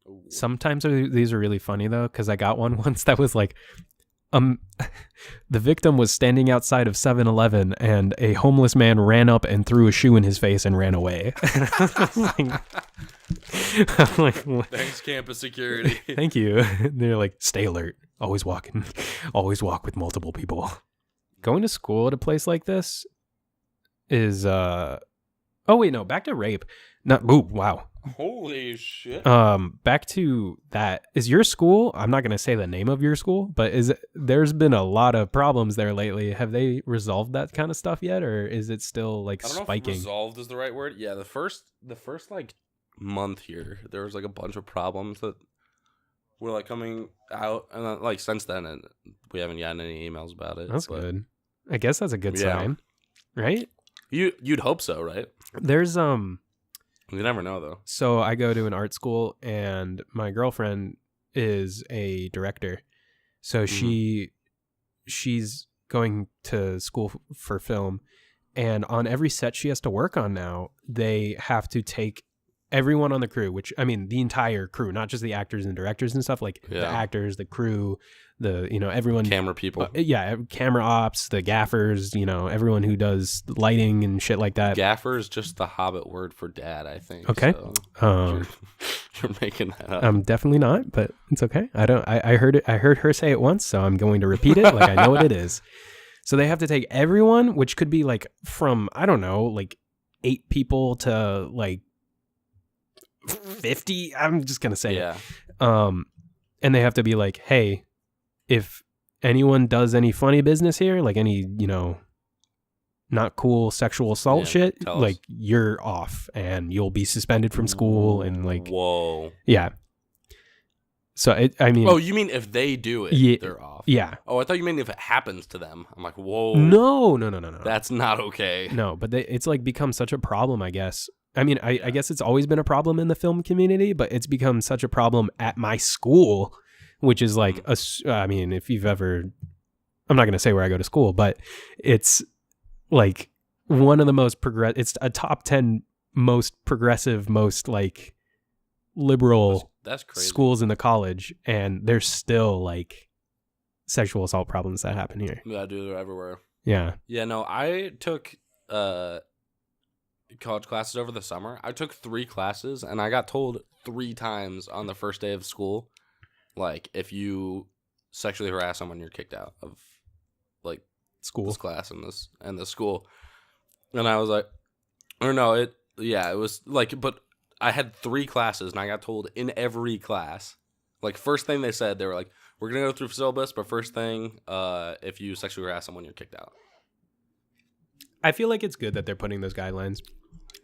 Ooh. Sometimes these are really funny though, because I got one once that was like, the victim was standing outside of 7-Eleven and a homeless man ran up and threw a shoe in his face and ran away. I'm like, Thanks, campus security. thank you. They're like, stay alert. Always walk with multiple people. Going to school at a place like this is oh wait, no, back to rape. Not wow. Holy shit. Back to that. Is your school, I'm not going to say the name of your school, but there's been a lot of problems there lately. Have they resolved that kind of stuff yet, or is it still like I don't know spiking? if resolved is the right word. Yeah, the first like month here, there was like a bunch of problems that were like coming out, and then, like since then, we haven't gotten any emails about it. That's good. I guess that's a good sign, right? You'd hope so, right? There's You never know though. So I go to an art school, and my girlfriend is a director. So she's going to school for film, and on every set she has to work on now, they have to take everyone on the crew, which I mean the entire crew, not just the actors and directors and stuff, like the actors, the crew, everyone, camera people, camera ops, the gaffers, everyone who does lighting and shit like that. Gaffer is just the Hobbit word for dad, I think. Okay, so you're making that up. I'm definitely not, but it's okay. I heard her say it once, so I'm going to repeat it like I know what it is. So they have to take everyone, which could be like from, I don't know, like 8 people to like 50. I'm just gonna say it. And they have to be like, hey, if anyone does any funny business here, like any not cool sexual assault shit, like you're off and you'll be suspended from school. And like, whoa, yeah. So you mean if they do it, they're off? Yeah. Oh, I thought you meant if it happens to them. I'm like, whoa, no, that's not okay. No, but it's like become such a problem, I guess. I mean, I guess it's always been a problem in the film community, but it's become such a problem at my school, which is like, I mean, if you've ever, I'm not going to say where I go to school, but it's like one of the most it's a top 10 most progressive, most like liberal that's crazy schools in the college. And there's still like sexual assault problems that happen here. Yeah, dude, they're everywhere. Yeah. Yeah, no, I took college classes over the summer. I took 3 classes, and I got told 3 times on the first day of school, like, if you sexually harass someone, you're kicked out of like school, this class and this school. And I was like, or no, it was like, but I had 3 classes, and I got told in every class, like, first thing they said, they were like, we're gonna go through syllabus, but first thing, if you sexually harass someone, you're kicked out. I feel like it's good that they're putting those guidelines.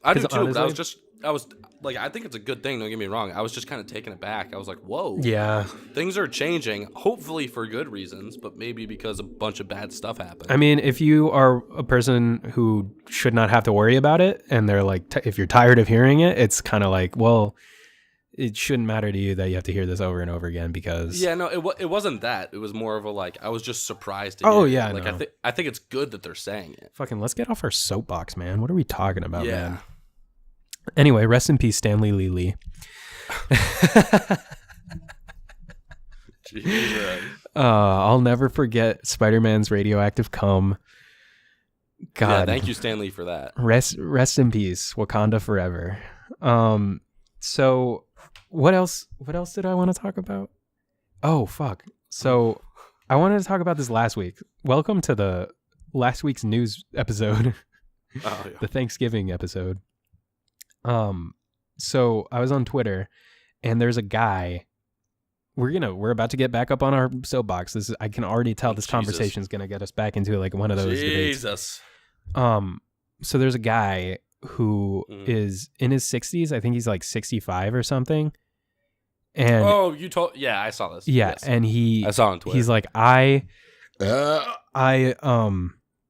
I do too, honestly, but I was like, I think it's a good thing, don't get me wrong. I was just kind of taken aback. I was like, whoa. Yeah. Things are changing, hopefully for good reasons, but maybe because a bunch of bad stuff happened. I mean, if you are a person who should not have to worry about it, and they're like, if you're tired of hearing it, it's kind of like, well, it shouldn't matter to you that you have to hear this over and over again because... Yeah, no, it wasn't that. It was more of a, like, I was just surprised to hear it. Like, no. I think it's good that they're saying it. Fucking let's get off our soapbox, man. What are we talking about, man? Anyway, rest in peace, Stanley Lee Lee. Jesus. I'll never forget Spider-Man's radioactive cum. God. Yeah, thank you, Stanley, for that. Rest in peace. Wakanda forever. So what else did I want to talk about? Oh, fuck. So I wanted to talk about this last week. Welcome to the last week's news episode. Oh, yeah. The Thanksgiving episode. So I was on Twitter, and there's a guy. We're about to get back up on our soapbox. I can already tell this conversation is gonna get us back into like one of those debates. So there's a guy who is in his 60s. I think he's like 65 or something. And I saw this. Yeah, yes. And I saw on Twitter. He's like,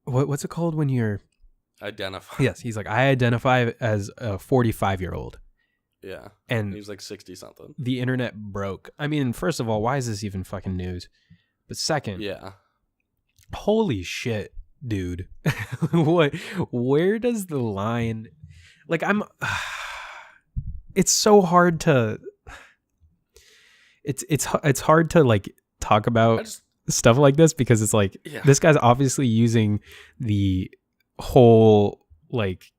what's it called when you're identify? Yes, he's like, I identify as a 45-year-old. Yeah. And he was like 60 something. The internet broke. I mean, first of all, why is this even fucking news? But second, yeah, holy shit. dude. What? Where does the line? Like, it's so hard to. It's hard to like talk about stuff like this because it's like this guy's obviously using the whole like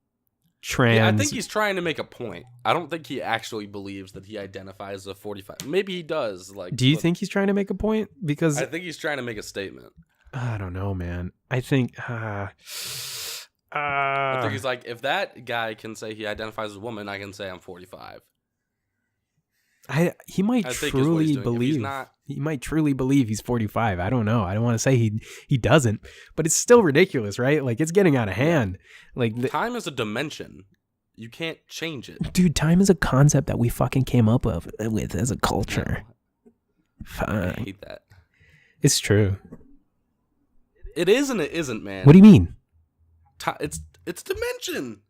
trans. Yeah, I think he's trying to make a point. I don't think he actually believes that he identifies as a 45. Maybe he does. Like, do you think he's trying to make a point? Because I think he's trying to make a statement. I don't know, man. I think I think he's like, if that guy can say he identifies as a woman, I can say I'm 45. He might truly believe he might truly believe he's 45. I don't know. I don't want to say he doesn't, but it's still ridiculous, right? Like, it's getting out of hand. Like, time is a dimension. You can't change it. Dude, time is a concept that we fucking came up with as a culture. I hate that. It's true. It is and it isn't, man. What do you mean? It's dimension.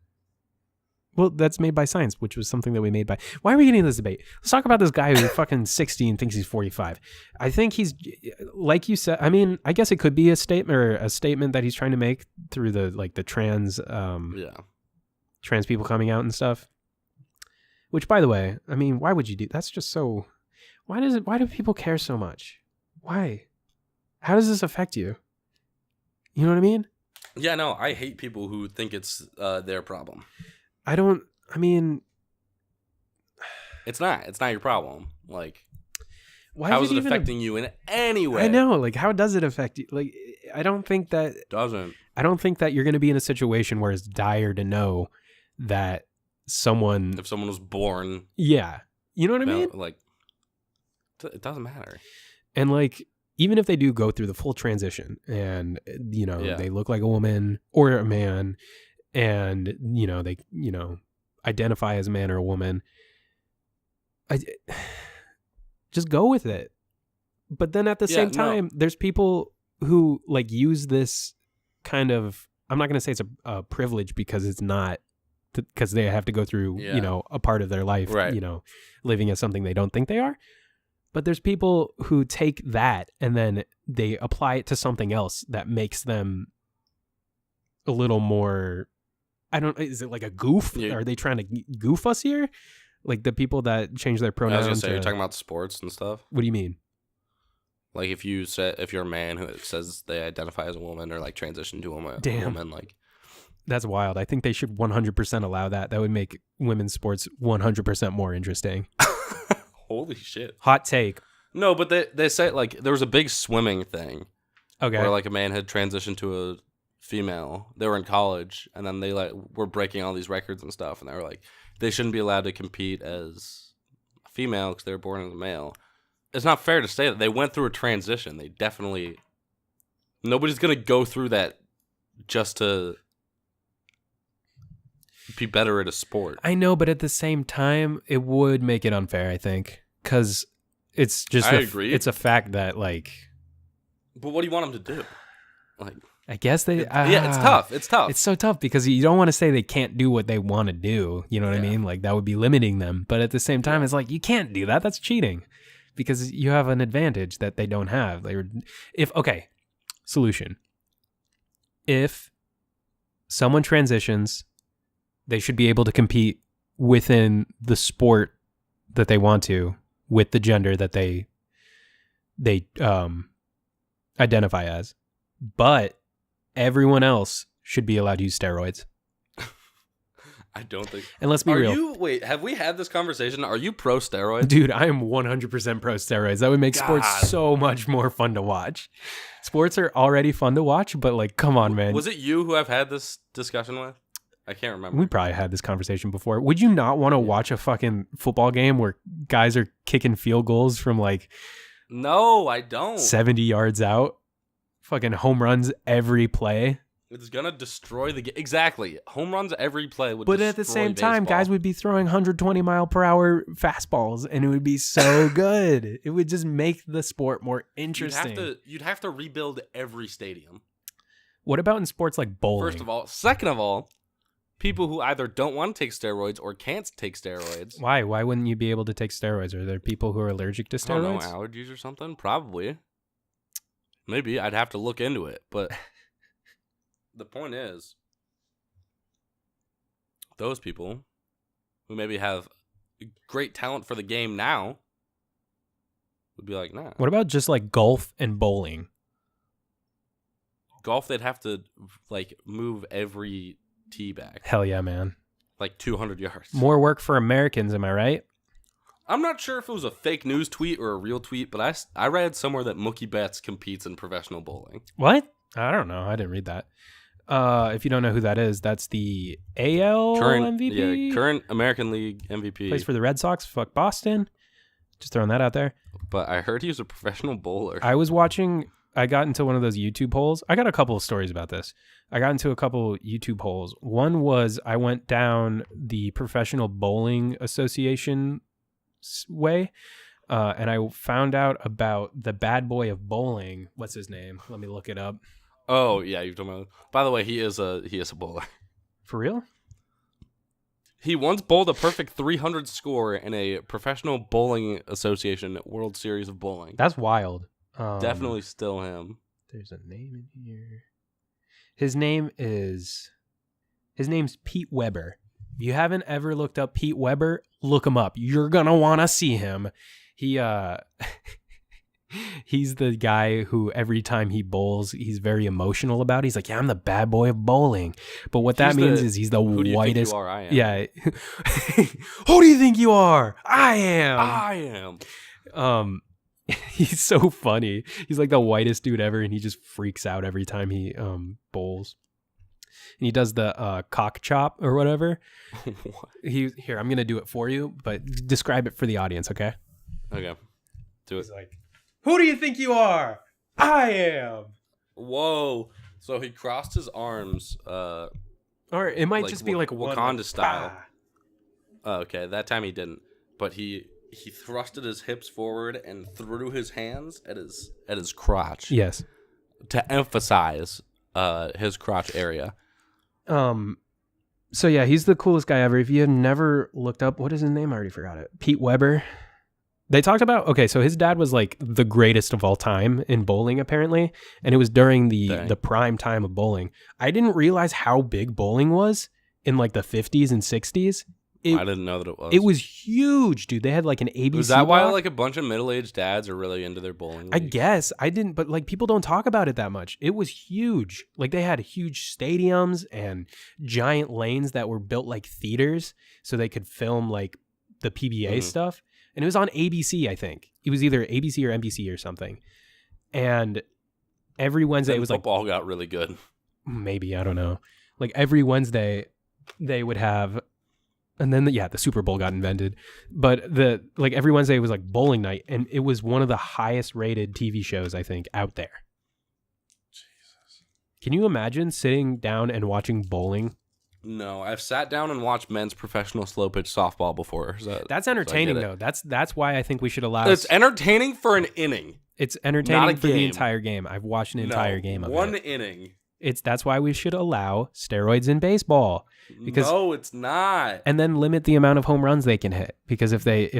Well, that's made by science, which was something that we made by... Why are we getting into this debate? Let's talk about this guy who's fucking 60 and thinks he's 45. I think he's, like you said, I mean, I guess it could be a statement that he's trying to make through the trans trans people coming out and stuff. Which, by the way, I mean, why would you do... That's just so... Why do people care so much? Why? How does this affect you? You know what I mean? Yeah, no, I hate people who think it's their problem. It's not your problem. Like, how is it affecting you in any way? I know. Like, how does it affect you? Like, I don't think that you're going to be in a situation where it's dire to know that if someone was born. Yeah. You know what I mean? Like, it doesn't matter. And like, even if they do go through the full transition and, they look like a woman or a man, and they identify as a man or a woman, just go with it. But then at the same time, there's people who like use this kind of, I'm not going to say it's a privilege because it's not, because they have to go through a part of their life, right, living as something they don't think they are. But there's people who take that and then they apply it to something else that makes them a little more, is it like a goof? Yeah. Are they trying to goof us here? Like the people that change their pronouns. I was gonna say, you're talking about sports and stuff. What do you mean? Like if you're a man who says they identify as a woman or like transition to a woman, like that's wild. I think they should 100% allow that. That would make women's sports 100% more interesting. Holy shit. Hot take. No, but they say like there was a big swimming thing. Okay. Where like a man had transitioned to a female. They were in college and then they like were breaking all these records and stuff, and they were like they shouldn't be allowed to compete as a female because they were born as a male. It's not fair to say that they went through a transition. They definitely, nobody's gonna go through that just to be better at a sport. I know, but at the same time, it would make it unfair, I think, because it's just I agree. It's a fact that like. But what do you want them to do? Like, I guess they. Yeah, it's tough. It's tough. It's so tough because you don't want to say they can't do what they want to do. You know what I mean? Like that would be limiting them. But at the same time, it's like you can't do that. That's cheating, because you have an advantage that they don't have. Solution. If someone transitions, they should be able to compete within the sport that they want to with the gender that they identify as, but everyone else should be allowed to use steroids. I don't think. And let's be real. Wait, have we had this conversation? Are you pro steroids? Dude, I am 100% pro steroids. That would make sports so much more fun to watch. Sports are already fun to watch, but like, come on, man. Was it you who I've had this discussion with? I can't remember. We probably had this conversation before. Would you not want to watch a fucking football game where guys are kicking field goals from like... No, I don't. 70 yards out? Fucking home runs every play? It's going to destroy the game. Exactly. Home runs every play would But destroy at the same time, baseball. guys would be throwing 120 mile per hour fastballs, and it would be so good. It would just make the sport more interesting. You'd have to rebuild every stadium. What about in sports like bowling? First of all. Second of all, people who either don't want to take steroids or can't take steroids. Why? Why wouldn't you be able to take steroids? Are there people who are allergic to steroids? I don't know, allergies or something? Probably. Maybe. I'd have to look into it, but the point is, those people who maybe have great talent for the game now would be like, nah. What about just like golf and bowling? Golf, they'd have to like move every tee back Hell yeah, man. like 200 yards. More work for Americans, am I right? I'm not sure if it was a fake news tweet or a real tweet, but I read somewhere that Mookie Betts competes in professional bowling. What? I don't know. I didn't read that. If you don't know who that is, that's the AL MVP. Yeah, current American League MVP. Plays for the Red Sox. Fuck Boston. Just throwing that out there. But I heard he was a professional bowler. I got into one of those YouTube holes. I got a couple of stories about this. I got into a couple YouTube holes. One was I went down the Professional Bowling Association way, and I found out about the bad boy of bowling. What's his name? Let me look it up. Oh yeah, you've talking about. By the way, he is a bowler. For real? He once bowled a perfect 300 score in a Professional Bowling Association World Series of Bowling. That's wild. Definitely still him. There's a name in here. His name's Pete Weber. If you haven't ever looked up Pete Weber, look him up. You're gonna want to see him. He's the guy who every time he bowls, he's very emotional about it. He's like, yeah, I'm the bad boy of bowling. But what that means is he's the who do you whitest. Think you are? I am. Yeah. Who do you think you are? I am. I am. He's so funny. He's like the whitest dude ever, and he just freaks out every time he bowls. And he does the cock chop or whatever. Here, I'm gonna do it for you, but describe it for the audience, okay? Okay, do it. He's like, who do you think you are? I am. Whoa! So he crossed his arms. Or it might just be like Wakanda style. Oh, okay, that time he didn't, but he thrusted his hips forward and threw his hands at his crotch. Yes. To emphasize his crotch area. So yeah, he's the coolest guy ever. If you have never looked up, what is his name? I already forgot it. Pete Weber. They talked about, okay, so his dad was like the greatest of all time in bowling apparently, and it was during the prime time of bowling. I didn't realize how big bowling was in like the 50s and 60s. I didn't know that it was. It was huge, dude. They had like an ABC. Was that why like a bunch of middle-aged dads are really into their bowling league? I guess. I didn't, but like people don't talk about it that much. It was huge. Like they had huge stadiums and giant lanes that were built like theaters so they could film like the PBA stuff. And it was on ABC, I think. It was either ABC or NBC or something. And every Wednesday it was football like got really good. Maybe, I don't know. Like every Wednesday they would have. And then, the Super Bowl got invented. But every Wednesday it was like bowling night. And it was one of the highest rated TV shows, I think, out there. Jesus. Can you imagine sitting down and watching bowling? No, I've sat down and watched men's professional slow pitch softball before. That's entertaining, though. That's why I think we should allow... It's entertaining for an inning. It's entertaining for the entire game. I've watched an entire game of it. One inning. That's why we should allow steroids in baseball. Because, no, it's not. And then limit the amount of home runs they can hit. Because if they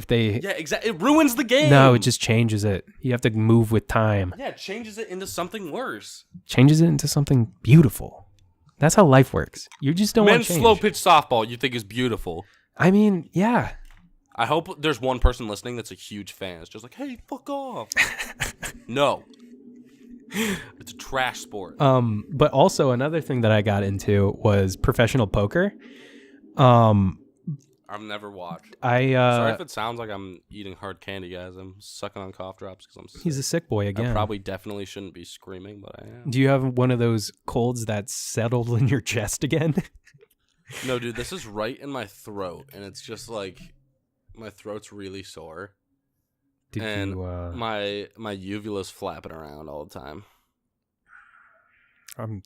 yeah, exactly, it ruins the game. No, it just changes it. You have to move with time. Yeah, it changes it into something worse. Changes it into something beautiful. That's how life works. You just don't want to change. Men's slow pitch softball you think is beautiful. I mean, yeah. I hope there's one person listening that's a huge fan. It's just like, hey, fuck off. No. It's a trash sport. But also another thing that I got into was professional poker. I've never watched. Sorry if it sounds like I'm eating hard candy, guys. I'm sucking on cough drops because I'm sick. He's a sick boy again. I probably definitely shouldn't be screaming, but I am. Do you have one of those colds that's settled in your chest again? No, dude, this is right in my throat, and it's just like my throat's really sore. My uvula's flapping around all the time.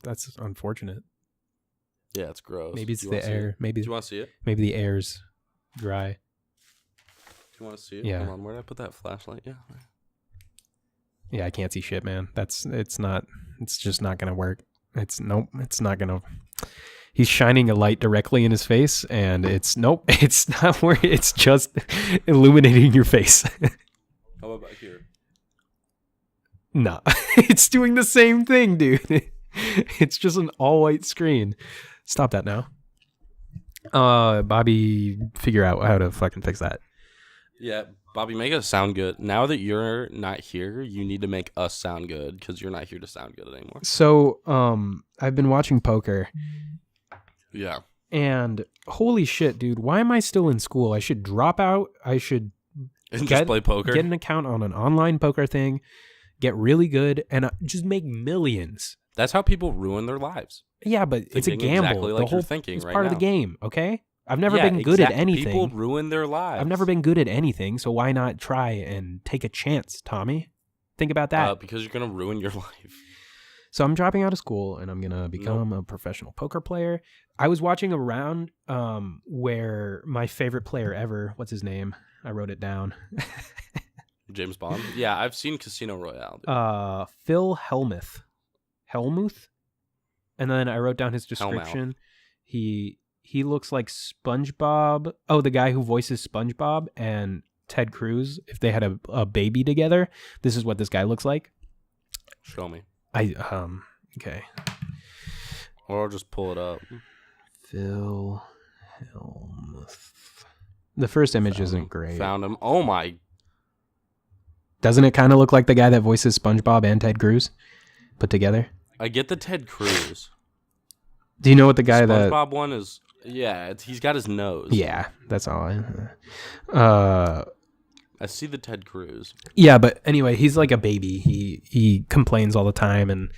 That's unfortunate. Yeah, it's gross. Maybe it's the air. Maybe. Do you want to see it? Maybe the air's dry. Do you want to see it? Yeah. Hold on, where did I put that flashlight? Yeah. Yeah, I can't see shit, man. It's just not gonna work. It's not gonna. He's shining a light directly in his face, and it's not where it's just illuminating your face. How about here? No, it's doing the same thing, dude. It's just an all white screen. Stop that now. Bobby, figure out how to fucking fix that. Yeah, Bobby, make us sound good. Now that you're not here, you need to make us sound good because you're not here to sound good anymore. So, I've been watching poker. Yeah. And holy shit, dude, why am I still in school? I should drop out. I should just play poker. Get an account on an online poker thing, get really good, and just make millions. That's how people ruin their lives. Yeah, but it's a gamble. Exactly like you're thinking it's right part now. of the game, okay? I've never been good at anything. People ruin their lives. I've never been good at anything, so why not try and take a chance, Tommy? Think about that. Because you're going to ruin your life. So I'm dropping out of school, and I'm going to become a professional poker player. I was watching a round where my favorite player ever, what's his name? I wrote it down. James Bond? Yeah, I've seen Casino Royale. Phil Hellmuth. And then I wrote down his description. He looks like SpongeBob. Oh, the guy who voices SpongeBob and Ted Cruz. If they had a baby together, this is what this guy looks like. Show me. Okay. Or I'll just pull it up. Phil Hellmuth. The first image isn't great. Found him. Oh my. Doesn't it kind of look like the guy that voices SpongeBob and Ted Cruz put together? I get the Ted Cruz. Do you know what the guy SpongeBob one is? Yeah, he's got his nose. Yeah, that's all. I see the Ted Cruz. Yeah, but anyway, he's like a baby. He complains all the time, and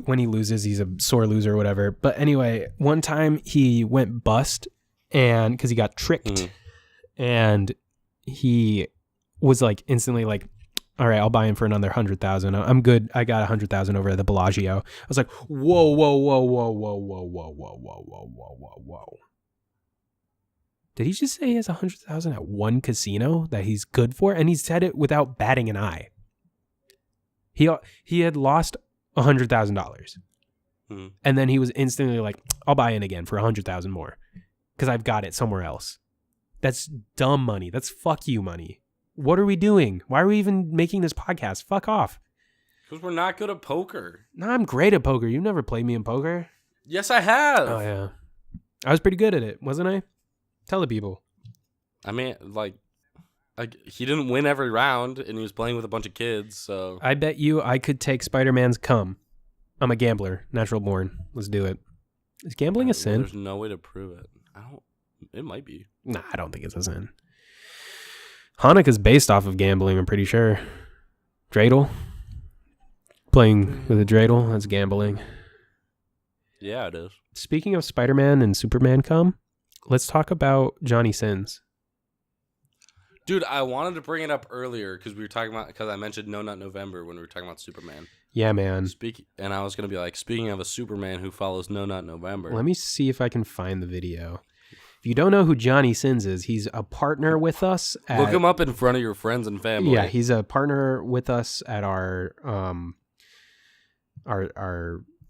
when he loses, he's a sore loser or whatever. But anyway, one time he went bust, and because he got tricked, and he was like instantly like, all right, I'll buy him for another 100,000. I'm good. I got 100,000 over at the Bellagio. I was like, whoa. Did he just say he has 100,000 at one casino that he's good for? And he said it without batting an eye. He had lost $100,000. And then he was instantly like, I'll buy in again for 100,000 more because I've got it somewhere else. That's dumb money. That's fuck you money. What are we doing? Why are we even making this podcast? Fuck off. Because we're not good at poker. No, I'm great at poker. You never played me in poker. Yes, I have. Oh, yeah. I was pretty good at it, wasn't I? Tell the people. I mean, like he didn't win every round, and he was playing with a bunch of kids, so... I bet you I could take Spider-Man's cum. I'm a gambler. Natural born. Let's do it. Is gambling a sin? There's no way to prove it. It might be. Nah, I don't think it's a sin. Hanukkah's based off of gambling, I'm pretty sure. Dreidel. Playing with a dreidel, that's gambling. Yeah, it is. Speaking of Spider-Man and Superman cum, let's talk about Johnny Sins. Dude, I wanted to bring it up earlier because I mentioned No Nut November when we were talking about Superman. Yeah, man. And I was going to be like, speaking of a Superman who follows No Nut November. Let me see if I can find the video. If you don't know who Johnny Sins is, he's a partner with us. Look him up in front of your friends and family. Yeah, he's a partner with us at our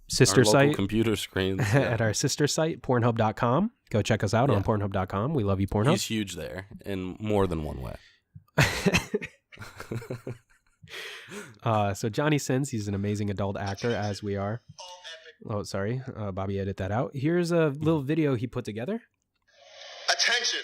sister site. Computer screens. At our sister site, Pornhub.com. Go check us out on Pornhub.com. We love you, Pornhub. He's huge there in more than one way. So Johnny Sins, he's an amazing adult actor, as we are. Oh, sorry. Bobby, edit that out. Here's a little video he put together. Attention,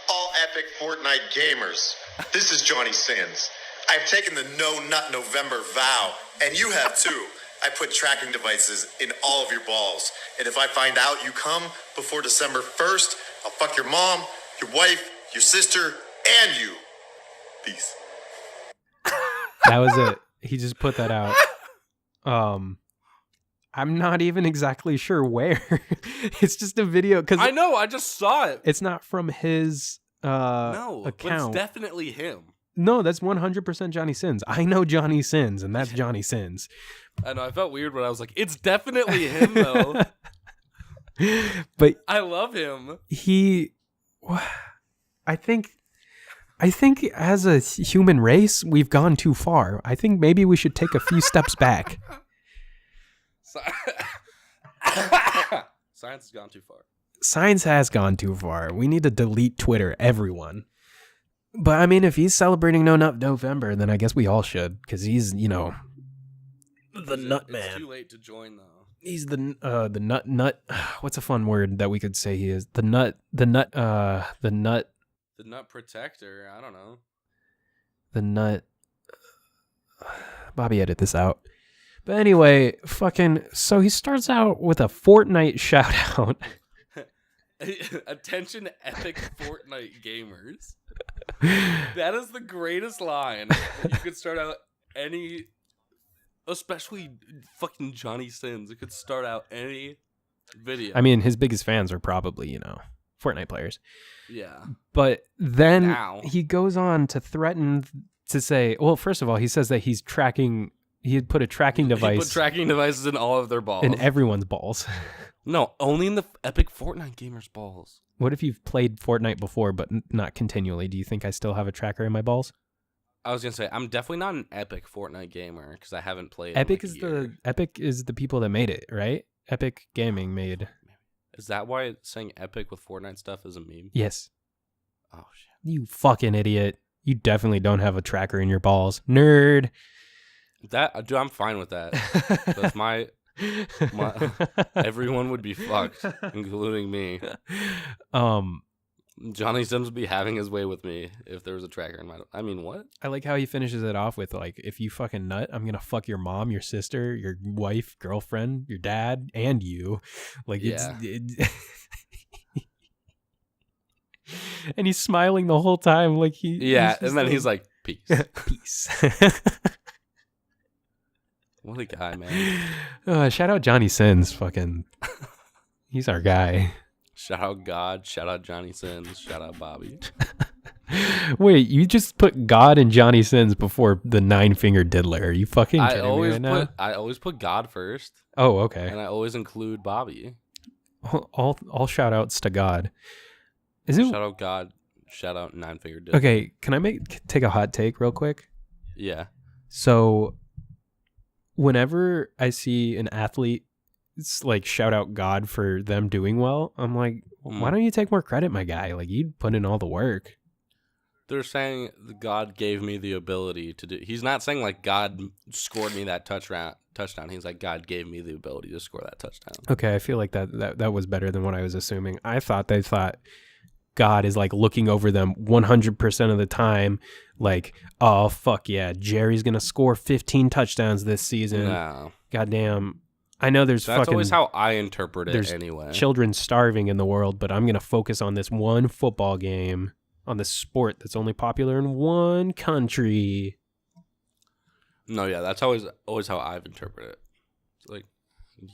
all epic Fortnite gamers. This is Johnny Sins. I've taken the No Nut November vow, and you have too. I put tracking devices in all of your balls. And if I find out you come before December 1st, I'll fuck your mom, your wife, your sister, and you. Peace. That was it. He just put that out. I'm not even exactly sure where. It's just a video. Cause I know. I just saw it. It's not from his no, account. But it's definitely him. No, that's 100% Johnny Sins. I know Johnny Sins, and that's Johnny Sins. I know. I felt weird when I was like, it's definitely him, though. But I love him. I think as a human race, we've gone too far. I think maybe we should take a few steps back. Science has gone too far. Science has gone too far. We need to delete Twitter, everyone. But I mean, if he's celebrating No Nut November, then I guess we all should, because he's, The Nut Man. It's too late to join though. He's the nut. What's a fun word that we could say he is? The nut. The nut protector. I don't know. The nut. Bobby, edit this out. But anyway, so he starts out with a Fortnite shout out. Attention, epic Fortnite gamers. That is the greatest line. You could start out any, especially fucking Johnny Sins. It could start out any video. I mean, his biggest fans are probably, Fortnite players. Yeah. But then Now. he goes on to threaten to say, well, first of all, he says that he had put a tracking device. He put tracking devices in all of their balls. In everyone's balls. No, only in the epic Fortnite gamers' balls. What if you've played Fortnite before, but not continually? Do you think I still have a tracker in my balls? I was gonna say I'm definitely not an epic Fortnite gamer because I haven't played. Epic Epic is the people that made it, right? Epic Gaming made. Is that why saying epic with Fortnite stuff is a meme? Yes. Oh shit! You fucking idiot! You definitely don't have a tracker in your balls, nerd. Dude, I'm fine with that. That's my everyone would be fucked, including me. Johnny Sims would be having his way with me if there was a tracker in my. I mean, what? I like how he finishes it off with like, "If you fucking nut, I'm gonna fuck your mom, your sister, your wife, girlfriend, your dad, and you." Like, yeah. And he's smiling the whole time, like Yeah, and then he's like, "Peace, peace." What a guy, man! Shout out Johnny Sins, fucking. He's our guy. Shout out God, shout out Johnny Sins, shout out Bobby. Wait, you just put God and Johnny Sins before the 9-finger diddler. Are you fucking kidding me right now? I always put God first. Oh, okay. And I always include Bobby. All shout outs to God. Shout out God, shout out 9-finger diddler. Okay, can I take a hot take real quick? Yeah. So whenever I see an athlete like shout out God for them doing well, I'm like, why don't you take more credit, my guy? Like, you'd put in all the work. They're saying God gave me the ability to do. He's not saying like God scored me that touchdown. He's like, God gave me the ability to score that touchdown. Okay, I feel like that was better than what I was assuming. I thought they thought God is like looking over them 100% of the time. Like, oh fuck yeah, Jerry's gonna score 15 touchdowns this season. No. Goddamn. I know that's always how I interpret it there's anyway. Children starving in the world, but I'm going to focus on this one football game, on this sport that's only popular in one country. No, yeah, that's always how I've interpreted it. It's like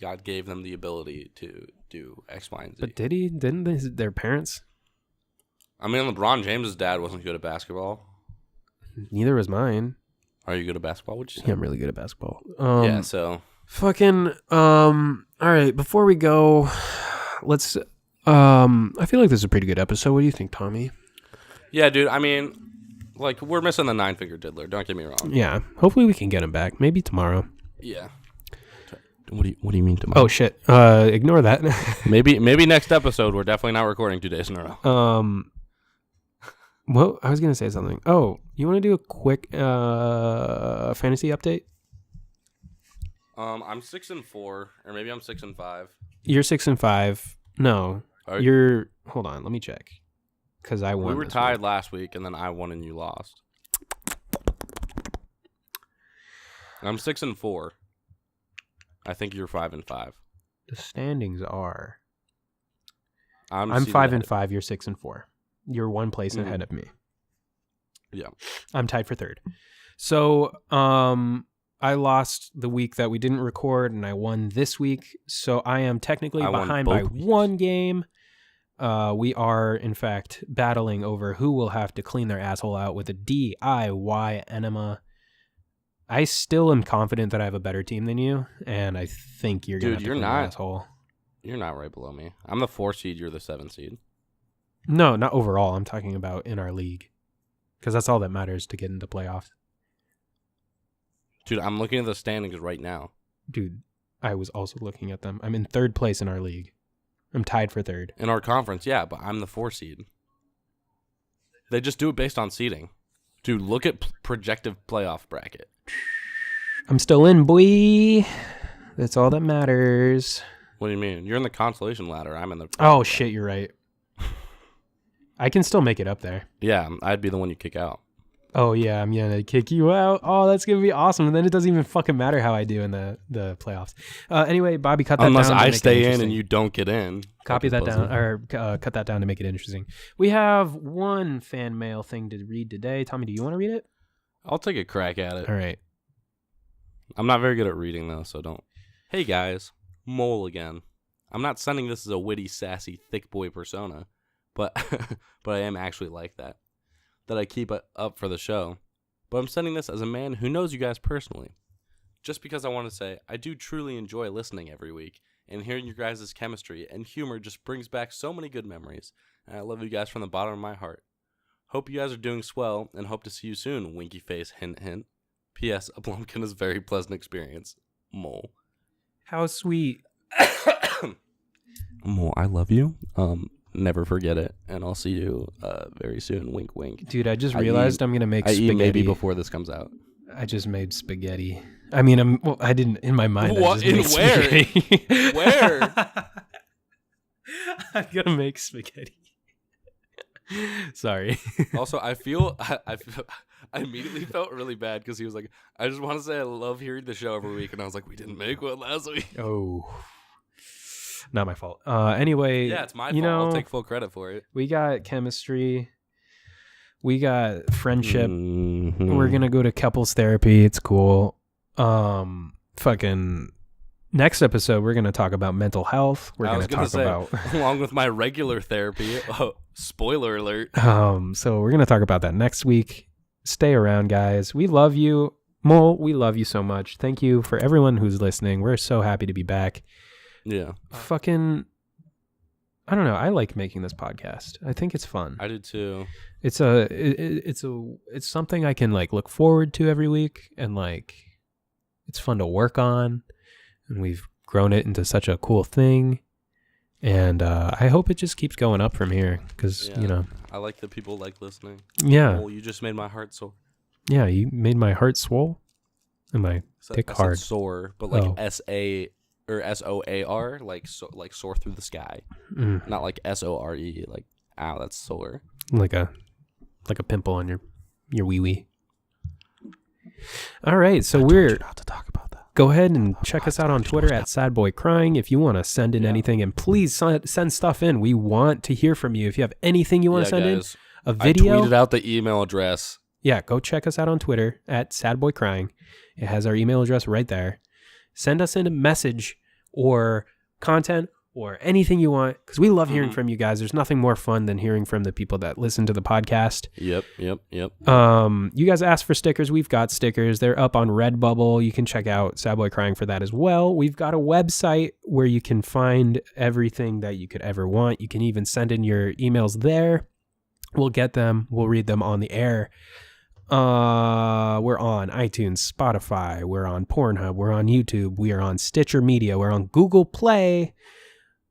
God gave them the ability to do X, Y, and Z. But did he? Didn't their parents? I mean, LeBron James' dad wasn't good at basketball. Neither was mine. Are you good at basketball? Would you say? Yeah, I'm really good at basketball. Yeah, so... Fucking, all right, before we go, let's, I feel like this is a pretty good episode. What do you think, Tommy? Yeah, dude, I mean, like, we're missing the 9-finger diddler, don't get me wrong. Yeah, hopefully we can get him back, maybe tomorrow. Yeah. What do you mean tomorrow? Oh, shit, ignore that. maybe next episode, we're definitely not recording 2 days in a row. Well, I was going to say something. Oh, you want to do a quick, fantasy update? I'm 6-4, or maybe I'm 6-5. You're 6-5. No, you're. Hold on, let me check. Because I won. We were tied last week, and then I won and you lost. I'm 6-4. I think you're 5-5. The standings are. I'm 5-5. You're 6-4. You're one place ahead of me. Yeah, I'm tied for third. So, I lost the week that we didn't record, and I won this week. So I am technically behind by one game. We are, in fact, battling over who will have to clean their asshole out with a DIY enema. I still am confident that I have a better team than you, and I think you're going to clean your asshole. You're not right below me. I'm the 4 seed, you're the 7 seed. No, not overall. I'm talking about in our league. Because that's all that matters to get into playoffs. Dude, I'm looking at the standings right now. Dude, I was also looking at them. I'm in third place in our league. I'm tied for third. In our conference, yeah, but I'm the 4 seed. They just do it based on seeding. Dude, look at projected playoff bracket. I'm still in, boy. That's all that matters. What do you mean? You're in the consolation ladder. I'm in the... Oh, shit, you're right. I can still make it up there. Yeah, I'd be the one you kick out. Oh, yeah, I'm going to kick you out. Oh, that's going to be awesome. And then it doesn't even fucking matter how I do in the playoffs. Anyway, Bobby, cut that Unless down. I stay in and you don't get in. Copy that pussy. down, or cut that down to make it interesting. We have one fan mail thing to read today. Tommy, do you want to read it? I'll take a crack at it. All right. I'm not very good at reading, though, so don't. Hey, guys. Mole again. I'm not sending this as a witty, sassy, thick boy persona, but I am actually like that I keep it up for the show. But I'm sending this as a man who knows you guys personally. Just because I want to say, I do truly enjoy listening every week, and hearing your guys' chemistry and humor just brings back so many good memories, and I love you guys from the bottom of my heart. Hope you guys are doing swell, and hope to see you soon, winky face, hint, hint. P.S. A Blumpkin is a very pleasant experience. Mole. How sweet. Mole, I love you. Never forget it, and I'll see you very soon. Wink, wink. Dude, I just realized I'm going to make I spaghetti. eat maybe before this comes out. I just made spaghetti. I mean, I didn't, in my mind, What? I just made spaghetti. Where? I'm going to make spaghetti. Sorry. Also, I immediately felt really bad because he was like, I just want to say I love hearing the show every week. And I was like, we didn't make one last week. Oh. Not my fault. Anyway. Yeah, it's my fault. I'll take full credit for it. We got chemistry. We got friendship. Mm-hmm. We're going to go to couples therapy. It's cool. Fucking next episode, we're going to talk about mental health. We're going to talk about... along with my regular therapy. Oh, spoiler alert. So we're going to talk about that next week. Stay around, guys. We love you. Mole, we love you so much. Thank you for everyone who's listening. We're so happy to be back. Yeah. Fucking, I don't know. I like making this podcast. I think it's fun. I do too. It's something I can like look forward to every week, and like it's fun to work on, and we've grown it into such a cool thing. And I hope it just keeps going up from here because, you know. I like that people like listening. Yeah. Oh, you just made my heart sore. Yeah, you made my heart swole and my dick hard. Sore, but like S-A or S-O-A-R, like soar through the sky. Not like S-O-R-E, like, ow, that's sore. Like a pimple on your wee-wee. All right, so we're... not to talk about that. Go ahead and check us out on Twitter at SadBoyCrying if you want to send in anything. And please send stuff in. We want to hear from you. If you have anything you want to send guys, in, a video. I tweeted out the email address. Yeah, go check us out on Twitter at SadBoyCrying. It has our email address right there. Send us in a message or content or anything you want, because we love hearing from you guys. There's nothing more fun than hearing from the people that listen to the podcast. Yep. You guys asked for stickers. We've got stickers. They're up on Redbubble. You can check out Sad Boy Crying for that as well. We've got a website where you can find everything that you could ever want. You can even send in your emails there. We'll get them. We'll read them on the air. We're on iTunes, Spotify. We're on Pornhub. We're on YouTube. We are on Stitcher Media. We're on Google Play.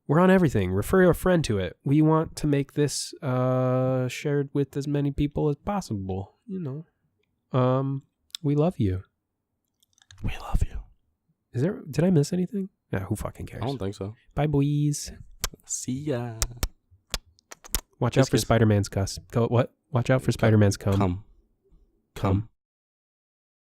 We're on everything. Refer a friend to it. We want to make this shared with as many people as possible. You know, we love you. We love you. Did I miss anything? Yeah, who fucking cares? I don't think so. Bye, boys. See ya. Watch out for Spider-Man's cuss. What? Watch out for Spider-Man's cum. Come.